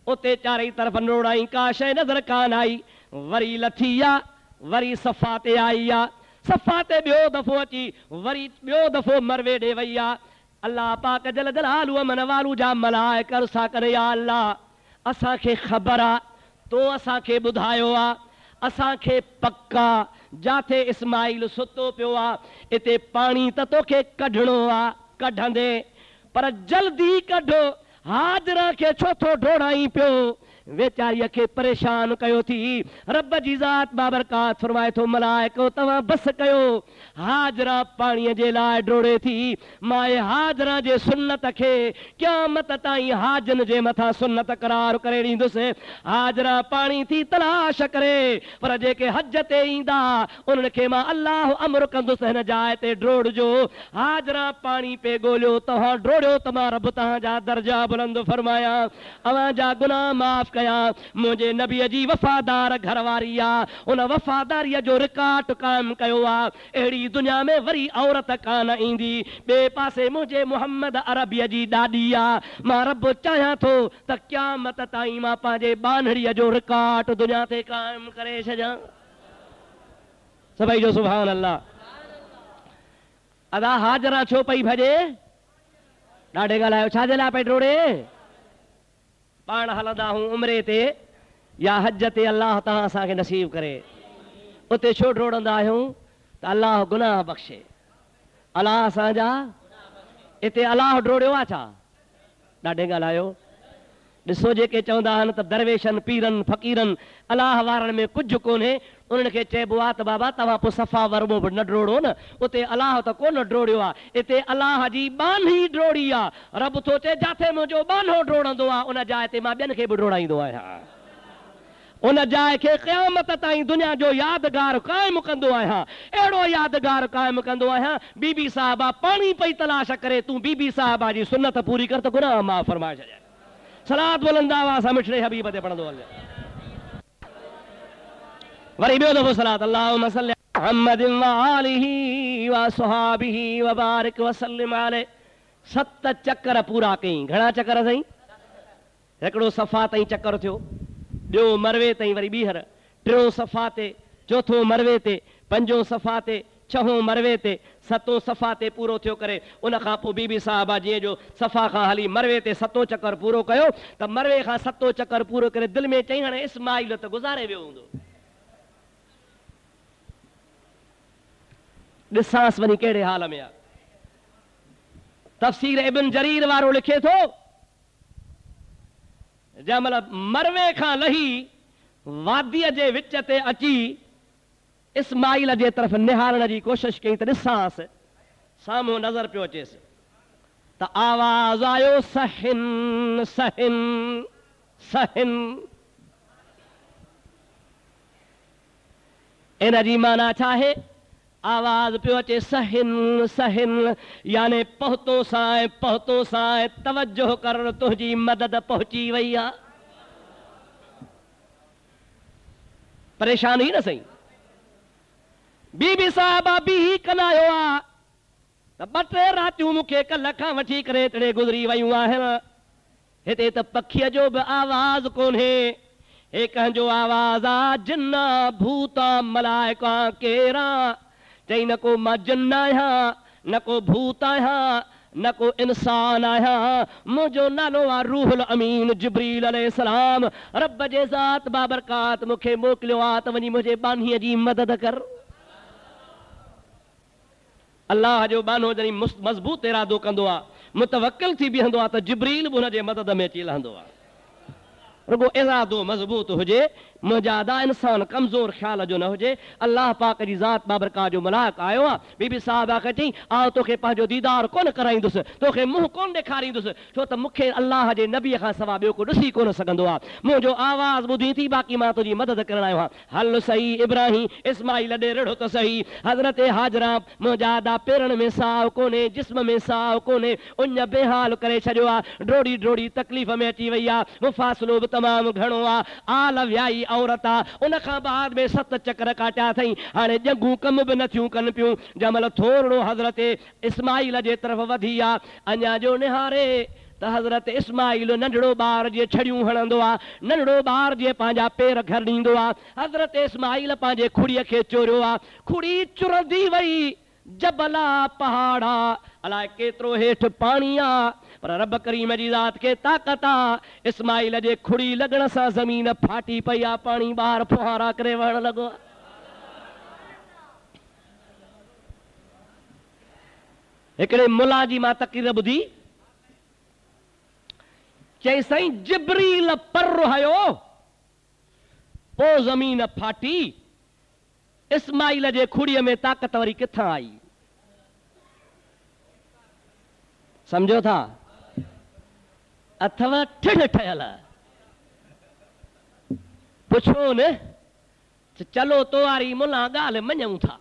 A: उते चारई तरफ़ नोड़ाई, का शइ नज़र कान आई। वरी लथी आहे, वरी सफ़ा ते आई आहे, सफ़ा ते ॿियो दफ़ो अची वरी ॿियो दफ़ो मरवे ॾे वई आहे। अल्लाह पाक जल जलालू मन वालू जा मलाइक अर्ज़ करे, या अल्लाह असांखे ख़बर आहे, तो असांखे ॿुधायो आहे, असांखे पक्का जाथे इस्माइल सुतो पियो आहे, इते पाणी त तोखे कढणो आहे, कढंदे, पर जल्दी कढो। हाजरा खे छो थो ढोड़ाई पियो, वेचारीअ खे परेशान कयो थी। रब जी ज़ात बाबरकात फरमाए थो मलाइको तव्हां बस कयो, हाजरा पाणीअ जे लाइ डोड़े थी। माए हाजरा जे सुन्नत खे क़यामत ताईं हाजन जे मथां सुन्नत करार करे ॾींदुसि। हाजरा पाणी थी तलाश करे, पर जेके हज ते ईंदा उन्हनि खे मां अलाह अमर कंदुसि हिन जाइ ते डोड़जो। हाजरा पाणी पे ॻोल्हियो, तव्हां डोड़ियो त मां रब तव्हांजा दर्जा बुलंद फरमाया, अव्हां जा गुनाह माफ़ कया। मुंहिंजे नबीअ जी वफ़ादार घरवारी आहे, उन वफ़ादारीअ जो रिकॉर्ड क़ाइमु कयो आहे। अहिड़ी दुनिया में वरी औरत कान ईंदी। ॿिए पासे मुंहिंजे मुहम्मद अरबीअ जी ॾाॾी आहे। मां रब चाहियां थो त क़यामत ताईं मां पंहिंजे बानड़ीअ जो रिकॉर्ड दुनिया ते क़ाइमु करे छॾियां। सभई जो सुभान अल्लाह। अदा हाजरा छो पई भॼे? ॾाढे ॻाल्हायो, छाजे लाइ पई डोड़े? पाण हलंदा हूं उमरे ते या हज ते, अलाह तव्हां असांखे नसीब करे। उते छो डोड़ंदा आहियूं? त अलाह गुनाह बख़्शे। अलाह असांजा, हिते अलाह डोड़ियो आहे छा? ॾाढे ॻाल्हायो। ॾिसो जेके चवंदा आहिनि त दरवेशनि पीरनि फ़क़ीरनि अलाह वारनि में कुझु कोन्हे, उन्हनि खे चइबो आहे त बाबा तव्हां पोइ सफ़ा वर्मो बि न डोड़ो न। उते अलाह त कोन डोड़ियो आहे, हिते अलाह जी बानी डोड़ी आहे। रब थो चए जिथे मुंहिंजो बानो डोड़ंदो आहे उन जाइ ते मां ॿियनि खे बि डोड़ाईंदो आहियां। उन जाइ खे क़यामत ताईं दुनिया जो यादगार क़ाइमु कंदो आहियां। अहिड़ो यादगार क़ाइमु कंदो आहियां। बीबी साहिबा पाणी पई तलाश करे, तूं बीबी साहिबा जी सुन्नत पूरी कर त गुनाह माफ़ फरमाए छॾिया। सलात बुलंद आवाज़ सां मिठड़े हबीब ते पढ़ंदो हल। वरी ॿियो दफ़ो सलात अल्लाहुम्मा सल्लि अला मुहम्मदिन व आलिही व असहाबिही व बारिक व सल्लिम अलैहि। 7 चकर पूरा कई। घणा चकर साईं? हिकिड़ो सफ़ा ताईं चकर थियो, ॿियो मरवे ताईं वरी ॿीहर, टियों सफ़ा ते, चौथों मरवे ते, पंजों सफ़ा ते, छहों मरवे ते, 7हों सफ़ा ते पूरो थियो करे। उन खां पोइ बीबी साहिबा जीअं जो सफ़ा खां हली मरवे ते 7हों चकर पूरो कयो त मरवे खां 7हों चकर पूरो करे दिलि में चई हाणे इस्माइल त गुज़ारे वियो हूंदो, ॾिसांसि वञी कहिड़े हाल में आहे। तफ़सीर इब्न जरीर वारो लिखे थो, जंहिं महिल मरवे खां लही वादीअ जे विच ते अची इस्माइल जे तरफ़ निहारण जी कोशिशि कई त ॾिसांसि, साम्हूं नज़र पियो अचेसि त आवाज़ आयो सहिन सहिन सहिन। इन जी माना छा आहे? आवाज़ पियो अचे सहिन सहिन, याने पहुतो साए तवज्जो कर, तुंहिंजी मदद पहुची वई आहे। परेशानी न सही। बीबी साहिबा बि ही कनायो आहे त 2-3 रातियूं मूंखे कल्ह खां वठी करे तड़े गुज़री वयूं आहिनि। हिते त पखीअ जो बि आवाज़ कोन्हे, हे कंहिंजो आवाज़ आहे, जिन्ना भूता मलाइका केरा। चई न को मां जिन्न आहियां, न को भूत आहियां, न को इंसान आहियां, मुंहिंजो नालो आहे रूहुल अमीन जिब्रील अलैहिस्सलाम। रब जे ज़ात बाबरकात मूंखे मोकिलियो आहे त वञी मुंहिंजे बानीअ जी मदद कर। अल्लाह जो बानो जॾहिं मज़बूत इरादो कंदो आहे, मुतवक्किल थी बीहंदो आहे त जिब्रील बि हुनजे मदद में अची लहंदो आहे। रुगो इरादो मज़बूत हुजे, मुजादा इंसान कमज़ोर ख़्याल जो न हुजे। अल्लाह पाक जी ज़ात बाबरकात जो मलाक आयो आहे। बीबी साहिबा खे चई आओ तोखे पंहिंजो दीदार कोन कराईंदुसि, तोखे मुंहुं कोन ॾेखारींदुसि, छो त मूंखे अल्लाह जे नबीअ खां सवाइ ॿियो को ॾिसी कोन सघंदो आहे। मुंहिंजो आवाज़ ॿुधी थी, बाक़ी मां तुंहिंजी मदद करण आयो आहियां। हल सही इब्राहिम इस्माइल ॾे रिढ़ो त सही। हज़रत हाजरा मुजादा पेरनि में साहु कोन्हे, जिस्म में साहु कोन्हे, उन बेहाल करे छॾियो आहे, डोड़ी डोड़ी तकलीफ़ में अची वई आहे, मुफ़ासिलो बि तमामु घणो आहे, आल वियाई औरत आहे। उन खां बाद में 7 चकर काटिया अथई, हाणे ॼंगूं कम बि नथियूं कनि पियूं। जंहिं महिल थोरो हज़रत इस्माइल जे तरफ़ वधी आहे, अञा जो निहारे त हज़रत इस्माइल नंढड़ो ॿार जीअं छड़ियूं हणंदो आहे, नंढड़ो ॿार जीअं पंहिंजा पेर घर ॾींदो आहे, हज़रत इस्माइल पंहिंजे खुड़ीअ खे चोरियो आहे। खुड़ी चुरंदी वई, जबला पहाड़ा, अलाए केतिरो हेठि पाणी आहे, पर रब करीम जी ज़ात खे ताक़त आहे। इस्माइल जे खुड़ी लॻण सां ज़मीन फाटी पई आहे, पाणी ॿाहिरि फुहारा करे वहण लॻो। हिकिड़े मुला जी मां तक़रीर ॿुधी, चई साईं जिब्रील पर हयो पो ज़मीन फाटी इस्माइल जे खुड़ीअ में ताक़त वरी किथां आई समझो था अथवा ठिठ ठहियल पुछो न चलो तोवारी मुला ॻाल्हि मञूं था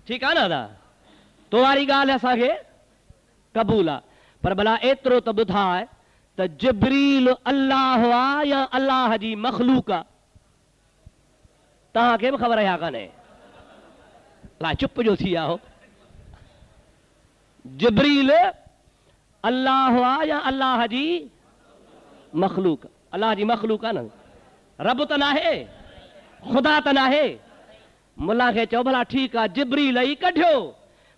A: ठीकु आहे न दादा तोवारी ॻाल्हि असांखे क़बूल आहे पर भला एतिरो त ॿुधाए त जिब्रील अल्लाह आहे या अल्लाह जी मखलूक आहे तव्हांखे बि ख़बर आहे कान्हे अलाए चुप जो थी विया हो जिब्रील अल्लाह आहे या अल्लाह जी मखलूक अल्लाह जी मखलूक आहे न रब त नाहे ख़ुदा त नाहे मुला खे चओ भला ठीकु आहे जिब्रील ई कढियो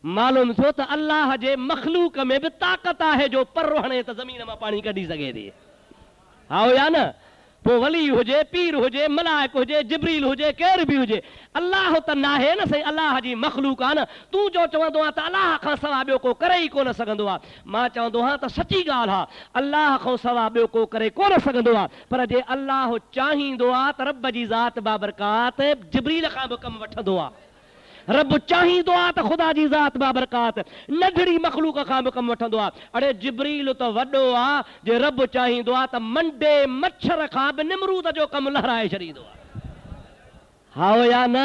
A: मालूम थियो त अल्लाह जे मखलूक में बि ताक़त आहे जो पर हणे त ज़मीन मां पाणी कढी सघे थी हा या न पोइ वली हुजे पीर हुजे मलाइक हुजे जिब्रील हुजे केर बि हुजे अल्लाह त नाहे न साईं अल्लाह जी मखलूक आहे न तूं जो चवंदो आहे त अल्लाह खां सवाइ ॿियो को करे ई कोन सघंदो आहे मां चवंदो आहियां त सची ॻाल्हि आहे अल्लाह खां सवाइ ॿियो को करे कोन सघंदो आहे पर जे अल्लाह चाहींदो आहे त रब जी ज़ात बाबरकात जिब्रील खां बि कमु वठंदो आहे रब चाहींदो आहे त ख़ुदा जी ज़ात बाबरकात नंढड़ी मखलूक खां बि कमु वठंदो आहे अड़े जिब्रील त वॾो आहे जे रब चाहींदो आहे त मंडे मच्छर खां बि निमरूद जो कमु लहराए छॾींदो आहे हा या न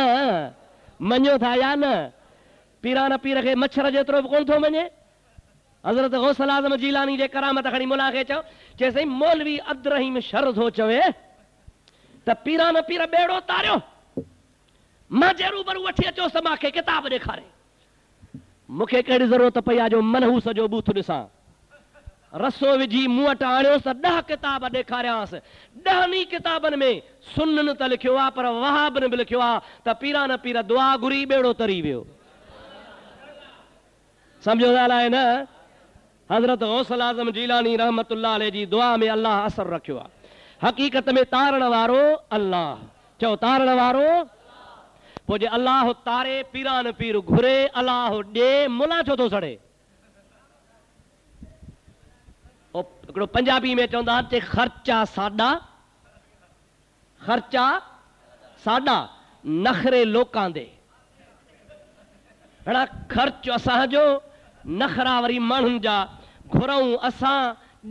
A: मञो था या न पीरान पीर खे मच्छर जेतिरो बि कोन थो मञे हज़रत गौसल आज़म जीलानी जे करामत खणी मुला खे चओ चए साईं मौलवी अब्दुर्रहीम शर थो चवे त पीरान पीर ॿेड़ो तारियो मां जे रूबरू वठी अचोसि त मूंखे किताब ॾेखारे मूंखे कहिड़ी ज़रूरत पई आहे जो मनहूस जो बूथ ॾिसां रसो विझी मूं वटि आणियोसि त 10 किताब ॾेखारियांसि 10 किताबनि में सुन्नन त लिखियो आहे पर वहाबन बि लिखियो आहे त पीरान पीर दुआ घुरी ॿेड़ो तरी वियो सम्झो ॻाल्हि आहे न हज़रत गौसल आज़म जीलानी रहमतुल्लाह अलैह जी दुआ में अल्लाह असर रखियो आहे हक़ीक़त में तारण वारो अल्लाह चओ तारण वारो पोइ जे अल्लाह तारे पीरान पीर घुरे अल्लाह ॾे मुला छो थो सड़े हिकिड़ो पंजाबी में चवंदा आहिनि ख़र्चा साॾा नखरे लोकां दे अहिड़ा ख़र्च असांजो नखरा वरी माण्हुनि जा घुरऊं असां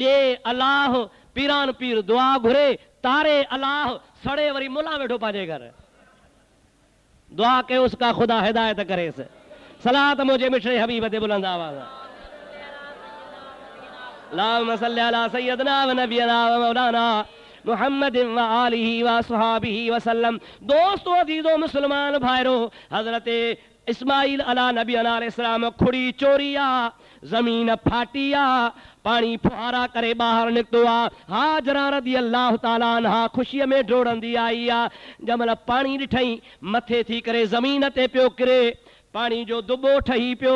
A: ॾे अल्लाह पीरान पीर दुआ घुरे तारे अल्लाह सड़े वरी मुला वेठो पंहिंजे घर दुआ कयो उसका खुदा हिदायत करेसि सलात मुझे मिठड़े हबीब ते बुलंद आवाज़ अल्लाहुम्मा सल्ली अला सय्यदना व नबियना व मौलाना मुहम्मद व आलिहि व असहाबिहि व सल्लम दोस्तों अजीजों मुसलमान भाइरो हजरत इस्माइल अला नबी अलैहिस्सलाम खुड़ी चोरिया ज़मीन फाटिया पानी फुहारा करे ॿाहिरि निकितो आहे हाजरा रज़ी अल्लाह ताला अन्हा ख़ुशीअ में डोड़ंदी आई आहे जंहिंमहिल पाणी ॾिठई मथे थी करे ज़मीन ते पियो किरे पाणी जो दुॿो ठही पियो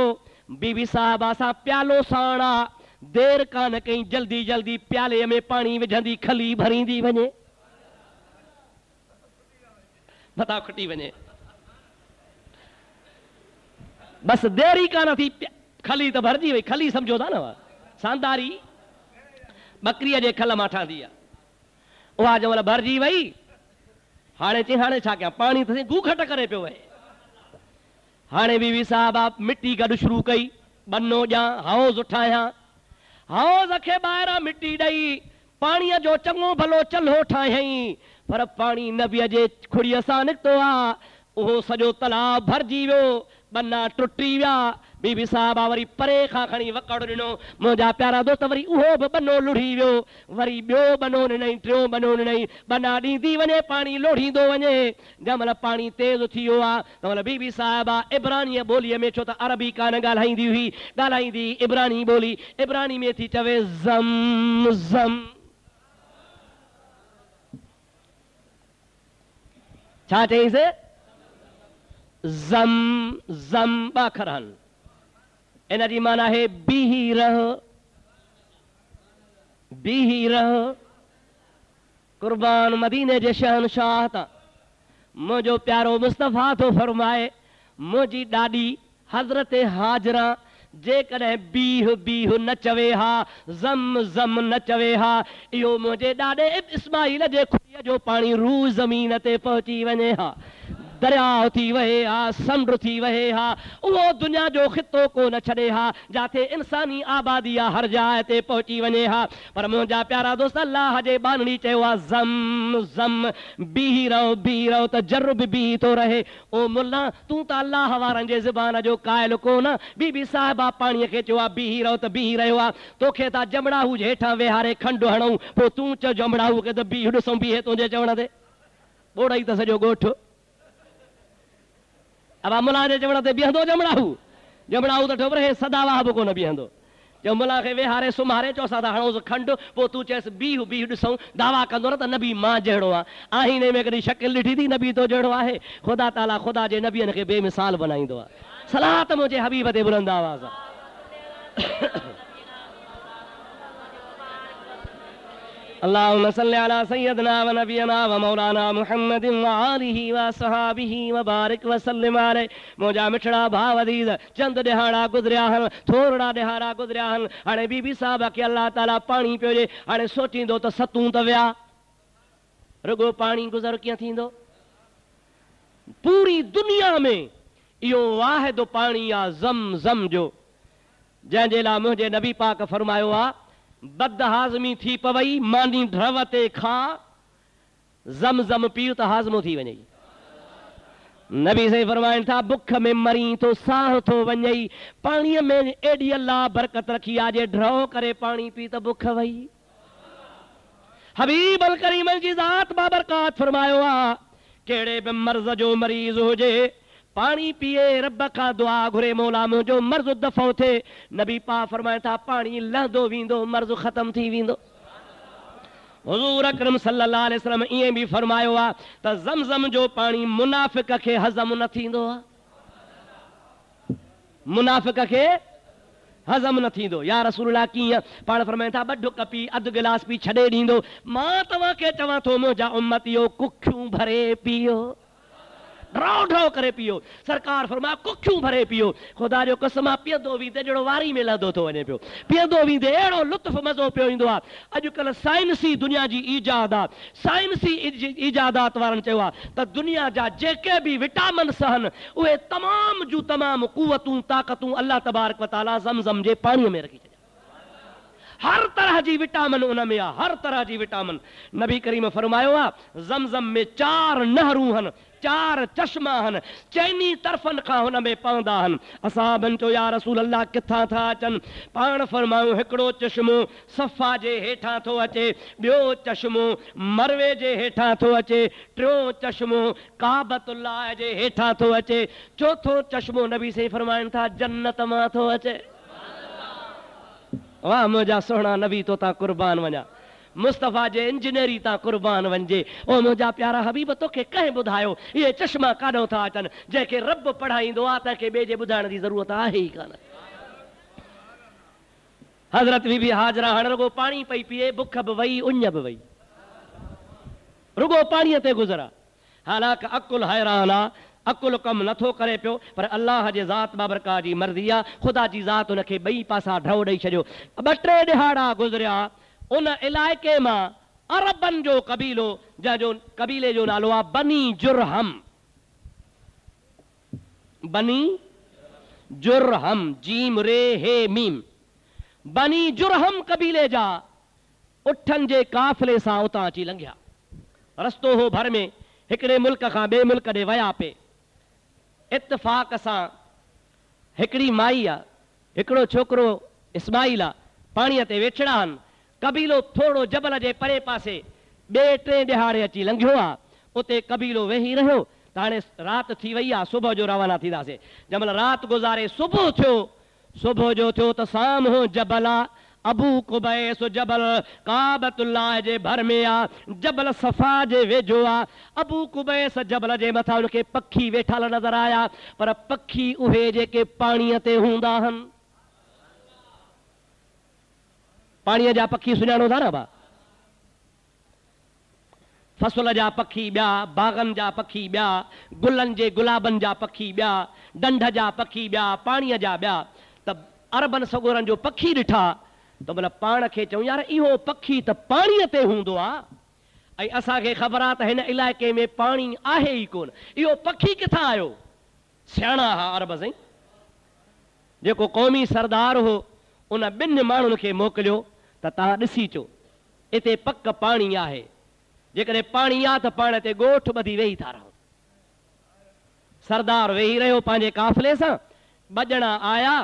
A: बीबी साहिब असां प्यालो साणा देर कान कई जल्दी जल्दी प्याले में पाणी विझंदी खली भरींदी वञे मथां खुटी वञे बस देरी कान थी खली त भरजी वई खली समझो था न सांदारी बकरीअ जे खल मां ठहंदी आहे उहा जंहिं महिल भरजी वई हाणे चई हाणे छा कयां पाणी त गू घट करे पियो वहे हाणे बीवी साहिब मिटी गॾु शुरू कई बनो ॾियां हौज़ ठाहियां हौज़ खे ॿाहिरां मिटी ॾेई पाणीअ जो चङो भलो चल्हो ठाहियईं पर पाणी नबीअ जे खुड़ीअ सां निकितो आहे उहो सॼो तलाउ भरजी वियो बना टुटी विया बीबी साहिब वरी परे खां खणी वकड़ ॾिनो मुंहिंजा प्यारा दोस्त वरी उहो बि बनो लुढ़ी वियो वरी ॿियो बनो ॾिनई टियों बनो ॾिनई बना ॾींदी वञे पाणी लोढ़ींदो वञे जंहिं महिल पाणी तेज़ थी वियो आहे त महिल बीबी साहिब इब्रानी ॿोलीअ में छो त अरबी कान ॻाल्हाईंदी हुई ॻाल्हाईंदी इब्रानी ॿोली इब्रानी में थी चवे ज़म ज़म छा चईसि ज़म ज़म ॿ अखर आहिनि इन जी माना है बीही रह कुर्बान मदीने जे शहनशाह तां मुंहिंजो प्यारो मुस्तफ़ा थो फरमाए मुंहिंजी ॾाॾी हज़रत हाजरा जेकॾहिं बीह बीह न चवे हा, ज़म ज़म न चवे हा, इहो मुंहिंजे ॾाॾे इस्माइल जे खुईअ जो पाणी रूह ज़मीन ते पहुची वञे हा, दरियाउ थी वहे हा, समुंड थी वहे हा, उहो दुनिया जो ख़ितो को न छॾे हा, जिथे इंसानी आबादी आहे हर जाइ ते पहुची वञे हा। पर मुंहिंजा प्यारा दोस्त, अल्लाह जे बानड़ी चयो आहे ज़म ज़म, बीह रहो त जर बि बीह थो रहे। ओ मुल्ला, तूं त अल्लाह वारनि जे ज़बान जो क़ाइल कोन। बीबी साहिबा पाणीअ खे चयो आहे बीह रहो त बीह रहियो आहे। तोखे था जमड़ाहू जे हेठां वेहारे खंडु हणूं, पोइ तूं चओ जमड़ाहू खे त बीह, ॾिसूं बीहे तुंहिंजे चवण ते, ॿोड़ई त सॼो ॻोठु। अब मुला जे चवण ते बीहंदो जमड़ाहू? जमड़ाहू त ठोबर हे सदावाह बि कोन बीहंदो। चओ मुला खे वेहारे सुम्हारे, चओ असां था हणूंसि खंडु, पोइ तूं चएसि बीह बीह, ॾिसूं दावा कंदो न त नबी मां जहिड़ो आहे। आहीने में कॾहिं शकिल ॾिठी थी नबी तो जहिड़ो आहे? ख़ुदा ताला ख़ुदा जे नबीअ खे बेमिसाल बनाईंदो आहे। सलात मुंहिंजे हबीब ते बुलंद आवाज़ आहे। अल्लाहुम्मा सल्लि अला सय्यदना व नबियना व मौलाना मुहम्मद व आलिहि व सहाबिहि व बारिक व सल्लिम अलैहि। मुंहिंजा मिठड़ा भाउ अज़ीज़, चंद ॾिहाड़ा गुज़रिया आहिनि, थोरा ॾिहाड़ा गुज़रिया आहिनि। हाणे बीबी साहिब खे अल्लाह ताला पाणी पियो ॾे। हाणे सोचींदो त सतूं त विया, रुगो पाणी गुज़र कीअं थींदो? पूरी दुनिया में इहो वाहिद पाणी आहे ज़म ज़म जो, जंहिंजे लाइ मुंहिंजे नबी पाक फरमायो आहे, बद हाज़मी थी पवई मानी ड्रव ते खा, ज़म ज़म पीउ त हाज़मो थी वञे। नबी से फरमाइनि था, बुख में मरी तो साह थो वञई, पाणीअ में एॾी अल्लाह बरकत रखी आहे, जे ड्रव करे पाणी पी त बुख वई। हबीब अल करीम जी ज़ात बाबरकात फरमायो आहे, कहिड़े बि मर्ज़ जो मरीज़ हुजे, पानी पिए, रब का दुआ घुरे, मौला मुंहिंजो मर्ज़ दफ़ो थिए। नबी पाक फरमाए था, पानी लहंदो वेंदो, मर्ज़ ख़त्म थी वेंदो। हुज़ूर अकरम सल्लल्लाहु अलैहि वसल्लम ईअं बि फरमायो आहे त ज़मज़म जो पाणी मुनाफ़िक खे हज़म न थींदो आहे, मुनाफ़िक खे हज़म न थींदो। या रसूलल्लाह कीअं? पाण फरमाइनि था, ॿ ढुक पी, अधु गिलास पी, छॾे ॾींदो। मां तव्हांखे चवां थो, मुंहिंजा उम्मत इहो कुखियूं भरे पियो, ड्राउ ड्राउ करे पियो। सरकार फरमाया कुखियूं भरे पियो। ख़ुदा जो कसम आहे, पीअंदो वेंदे जहिड़ो वारी में लहंदो थो वञे पियो, पीअंदो वेंदे अहिड़ो लुत्फ़ मज़ो पियो ईंदो आहे। अॼुकल्ह साइंसी दुनिया जी ईजाद आहे, साइंसी ईजादात वारनि चयो आहे त दुनिया जा जेके बि विटामिन सहन, उहे तमाम जूं तमाम कुवतूं ताक़तूं अल्लाह तबारक व तआला ज़मज़म जे पाणीअ में रखी छॾिया। हर तरह जी विटामिन उन में आहे, हर तरह जी विटामिन। नबी करीम फरमायो आहे, ज़मज़म में 4 नहरूं आहिनि, 4 चश्मा आहिनि, चइनी तरफ़नि खां हुन में पवंदा आहिनि। असां चयो, या रसूल अल्लाह किथां था अचनि? पाण फरमायूं, हिकिड़ो चश्मो सफ़ा जे हेठां थो अचे, ॿियो चश्मो मरवे जे हेठां थो अचे, टियों चश्मो काबतुल्लाह जे हेठां थो अचे, चौथो चश्मो नबी से फरमाइनि था जन्नत मां थो अचे। वाह मुंहिंजा सुहिणा नबी, तो तां कुर्बान वञा, मुस्तफ़ा जे इंजीनियरी तां कुर्बान वञिजे। ओ मुंहिंजा प्यारा हबीब, तोखे कंहिं ॿुधायो इहे चश्मा काॾों था अचनि? जंहिंखे रब पढ़ाईंदो आहे, तंहिंखे ॿिए जे ॿुधाइण जी ज़रूरत आहे ई कान। हज़रत बीबी हाजरा हाणे रुगो पाणी पई पीए, बुख बि वई, उञ बि वई, रुगो पाणीअ ते गुज़रा। हालांकि अकुल हैरान आहे, अकुल कमु नथो करे पियो, पर अल्लाह जे ज़ात बाबरका जी मर्ज़ी आहे, ख़ुदा जी ज़ात हुनखे ॿई पासा ढव ॾेई छॾियो। 2-3 ॾिहाड़ा गुज़रिया, उन इलाइक़े मां अरबनि जो कबीलो, जंहिंजो कबीले जो नालो आहे बनी जुरहम, बनी जुरहम, जीम रे हे मीम, बनी जुरहम कबीले जा उठनि जे काफ़िले सां उतां अची लंघिया। रस्तो हो भर में, हिकिड़े मुल्क खां ॿिए मुल्क ॾे विया पे। इत्तफ़ाक़ सां हिकिड़ी माई आहे, हिकिड़ो छोकिरो इस्माइल आहे, पाणीअ ते वेठड़ा आहिनि। कबीलो थोरो जबल जे परे पासे 2-3 ॾिहाड़े अची लंघियो आहे। उते कबीलो वेही रहियो। त हाणे राति थी वई आहे, सुबुह जो रवाना थींदासीं। जंहिंमहिल राति गुज़ारे सुबुह थियो, सुबुह जो थियो त साम्हूं जबल आहे, अबू कुबैस जबल काबतुल्लाह जे भर में आहे, जबल सफ़ा जे वेझो आहे। अबू कुबैस जबल जे मथां उनखे पखी वेठल नज़र आया, पर पखी उहे जेके पाणीअ ते हूंदा आहिनि। पाणीअ जा पखी सुञाणो था न बा? फसल जा पखी ॿिया, बाग़नि जा पखी ॿिया, गुलनि जे गुलाबनि जा पखी ॿिया, डंढ जा पखी ॿिया, पाणीअ जा ॿिया। त अरबन सगोरनि जो पखी ॾिठा त भला पाण खे चऊं यार इहो पखी त पाणीअ ते हूंदो आहे ऐं असांखे ख़बर आहे त हिन इलाइक़े में पाणी आहे ई कोन, इहो पखी किथां आयो? सियाणा हा अरब साईं। जेको क़ौमी सरदार हो उन ॿिनि माण्हुनि खे मोकिलियो त तव्हां ॾिसी अचो हिते पक पाणी आहे, जेकॾहिं पाणी आहे त पाण ते ॻोठ ॿधी वेही था रहूं। सरदार वेही रहियो पंहिंजे काफ़िले सां, ॿ ॼणा आया,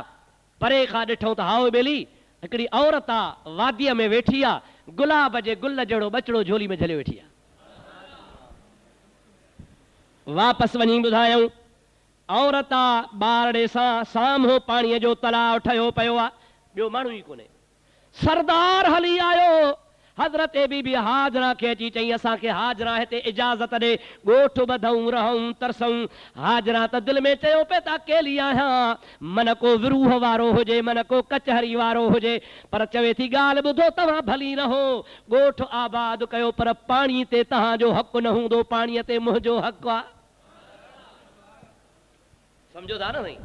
A: परे खां ॾिठऊं त हाओ ॿेली हिकिड़ी औरत आहे वादीअ में वेठी आहे, गुलाब जे गुल जहिड़ो ॿचिड़ो झोली में झले वेठी आहे। वापसि वञी ॿुधायूं औरत आहे ॿारड़े सां साम्हूं पाणीअ जो तलाउ ठहियो पियो आहे, ॿियो माण्हू ई कोन्हे। सरदार हली आयो, हज़रत बीबी हाजरा खे अची चई असांखे हाजरा हिते इजाज़त ॾे, ॻोठ ॿधूं रहूं तरसूं। हाजरा त दिलि में चयो पे त अकेली आहियां, मन को विरूह वारो हुजे मन को कचहरी वारो हुजे, पर चवे थी ॻाल्हि ॿुधो तव्हां भली रहो, ॻोठ आबाद कयो पर पाणी ते तव्हांजो हक़ न हूंदो, पाणीअ ते मुंहिंजो हक़ आहे। सम्झो था न साईं,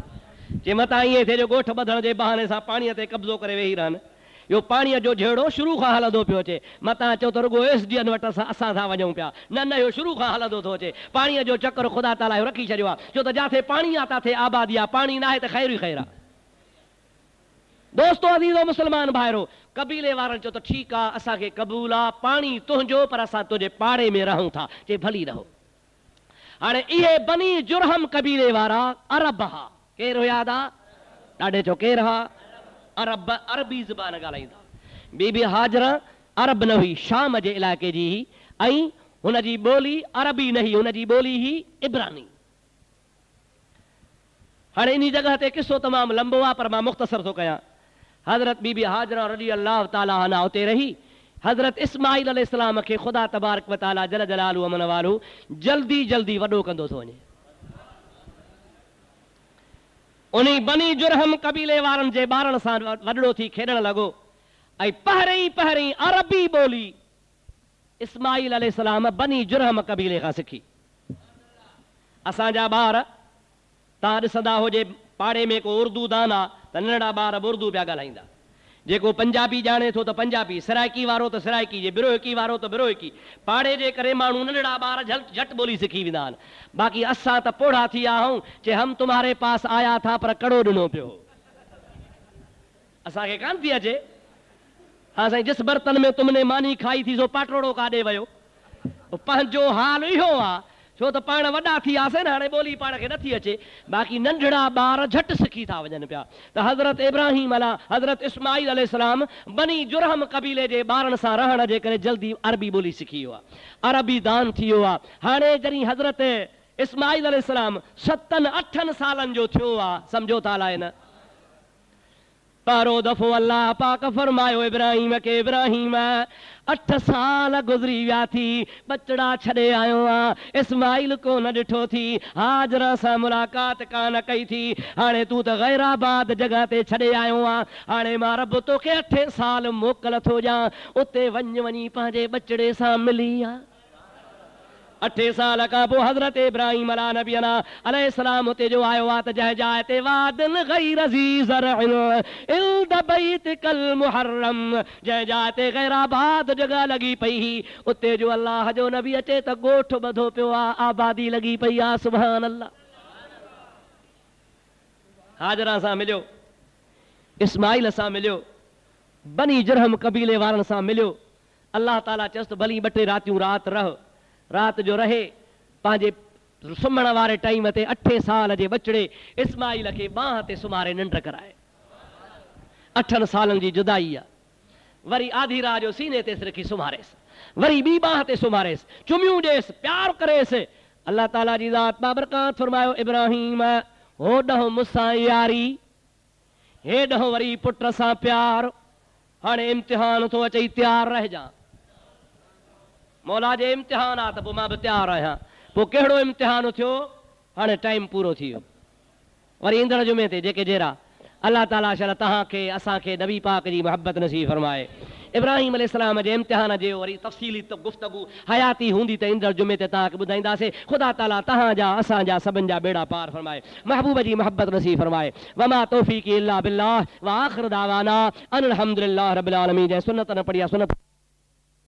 A: जे मतां ईअं थिए जो ॻोठ ॿधण जे बहाने सां पाणीअ ते कब्ज़ो करे वेही रहनि। इहो पाणीअ जो झेड़ो शुरू खां हलंदो पियो अचे, मतां चओ त रुॻो SDN वटि असां था वञूं पिया, न न इहो शुरू खां हलंदो थो अचे। पाणीअ जो चक्कर ख़ुदा ताला रखी छॾियो आहे, छो त जिथे पाणी आहे किथे आबादी आहे, पाणी न आहे त ख़ैर ई ख़ैर आहे। दोस्तो अज़ीज़ो मुस्लमान भाइरो, कबीले वारनि चयो त ठीकु आहे असांखे क़बूल आहे, पाणी तुंहिंजो पर असां तुंहिंजे पाड़े में रहूं था, चए भली रहो। हाणे इहे बनी जुरहम कबीले वारा अरब हा, केरु हुया था? ॾाढे चो केरु हा? अरब, अरबी ज़बान ॻाल्हाईंदा। बीबी हाजरा अरब न हुई, शाम जे इलाइक़े जी हुई ऐं हुनजी ॿोली अरबी न हुई, हुनजी ॿोली ही इब्रानी। हाणे इन जॻह ते किसो तमामु लंबो आहे पर मां मुख़्तसर थो कयां। हज़रत बीबी हाजरा रज़ी अल्लाह ताला अन्हा उते रही, हज़रत इस्माइल अलैहिस्सलाम खे ख़ुदा तबारक व तआला जल जलालहू अमन वालो जल्दी जल्दी वॾो कंदो थो वञे। उन बनी जुरहम कबीले वारनि जे ॿारनि सां वॾड़ो थी खेॾण लॻो ऐं पहिरीं पहिरीं अरबी ॿोली इस्माइल अलैहिस्सलाम बनी जुरहम कबीले खां सिखी। असांजा ॿार तव्हां ॾिसंदा हुजे पाड़े में को उर्दू दान आहे त नंढड़ा ॿार बि उर्दू पिया ॻाल्हाईंदा, जेको पंजाबी ॼाणे थो त पंजाबी, सराइकी वारो त सराइकी जे, बिरोहिकी वारो त बिरोहिकी, पाड़े जे करे माण्हू नंढड़ा ॿार झटि ॿोली सिखी वेंदा आहिनि। बाक़ी असां त पोढ़ा थी विया आहियूं, चे हम तुम्हारे पास आया था पर कड़ो ॾिनो पियो, असांखे कान थी अचे। हा साईं, जिस बर्तन में तुमने मानी खाई थी सो पाटोड़ो काॾे वियो, पंहिंजो हाल इहो आहे, छो त पाण वॾा थी वियासीं न, हाणे ॿोली पाण खे नथी अचे। बाक़ी नंढड़ा ॿार झटि सिखी था वञनि पिया। त हज़रत इब्राहिम हज़रत इस्माइल अलैहिस्सलाम बनी जुरहम कबीले जे ॿारनि सां रहण जे करे जल्दी अरबी ॿोली सिखी वियो आहे, अरबी दान थी वियो आहे। हाणे जॾहिं हज़रत इस्माइल अलैहिस्सलाम 7-8 सालनि जो थियो आहे, सम्झो था अलाए न, पहिरों दफ़ो अल्लाह पाक फरमायो इब्राहिम खे, इब्राहिम 8 साल गुज़री विया थी, बचड़ा छॾे आयो आहे, इस्माइल को न ॾिठो थी, हाजरा सां मुलाक़ात कान कई थी, हाणे तूं त गैराबाद जॻह ते छॾे आयो आहे, हाणे मां रब तोखे 8 साल मोकल थो ॾियां, उते वञी पंहिंजे बचड़े सां मिली आहे। 8 साल खां पोइ हज़रत इब्राहिम अलैहिस्सलाम उते जो आयो आहे त जंहिं जाइ ते वादन गैर ज़ी ज़रअन इल्द बैतिकल मुहर्रम, जंहिं जाइ ते गैराबाद जॻह लॻी पई ही, उते जो अल्लाह जो नबी अचे त ॻोठ ॿधो पियो आहे, आबादी लॻी पई आहे। सुभान अल्लाह। हाजरा सां मिलियो, इस्माइल सां मिलियो, बनी जुरहम कबीले वारनि सां मिलियो। अल्लाह ताला चयसि त भली 2-3 रातियूं राति रह, रात जो रहे, पंहिंजे सुम्हण वारे टाइम ते 8 साल जे बचड़े इस्माइल खे बांह ते सुम्हारे निंड कराए। 8 सालनि जी जुदाई आहे, वरी आधी रात जो सीने ते रखी सुम्हारेसि, वरी ॿी बांह ते सुम्हारेसि, चुमियूं ॾेसि, प्यार करेसि। अल्लाह ताला जी ज़ात बाबरकात फरमायो इब्राहिम होॾो मूंसां यारी, हेॾो वरी पुट सां प्यार, हाणे इम्तिहान थो अचई, तयारु रहिजां। मौला जे इम्तिहान आहे त पोइ मां बि तयारु आहियां। पोइ कहिड़ो इम्तिहान थियो, हाणे टाइम पूरो थी वियो। वरी ईंदड़ जुमे ते जेके जहिड़ा अल्लाह ताला शल तव्हांखे असांखे नबी पाक जी मोहब्बत नसीब फरमाए। इब्राहिम अलैहिस्सलाम जे इम्तिहान जे वरी तफ़सीली गुफ़्तगू हयाती हूंदी त ईंदड़ जुमे ते तव्हांखे ॿुधाईंदासीं। ख़ुदा ताला तव्हांजा असांजा सभिनि जा बेड़ा पार फरमाए, महबूब जी मोहब्बत नसीब फरमाए। वमा तौफ़ीक़ी इल्ला बिल्लाह व आख़िर दावाना अनिल हम्दुलिल्लाह रब्बिल आलमीन। जंहिं सुन्नत न पढ़ी आहे सुन्नत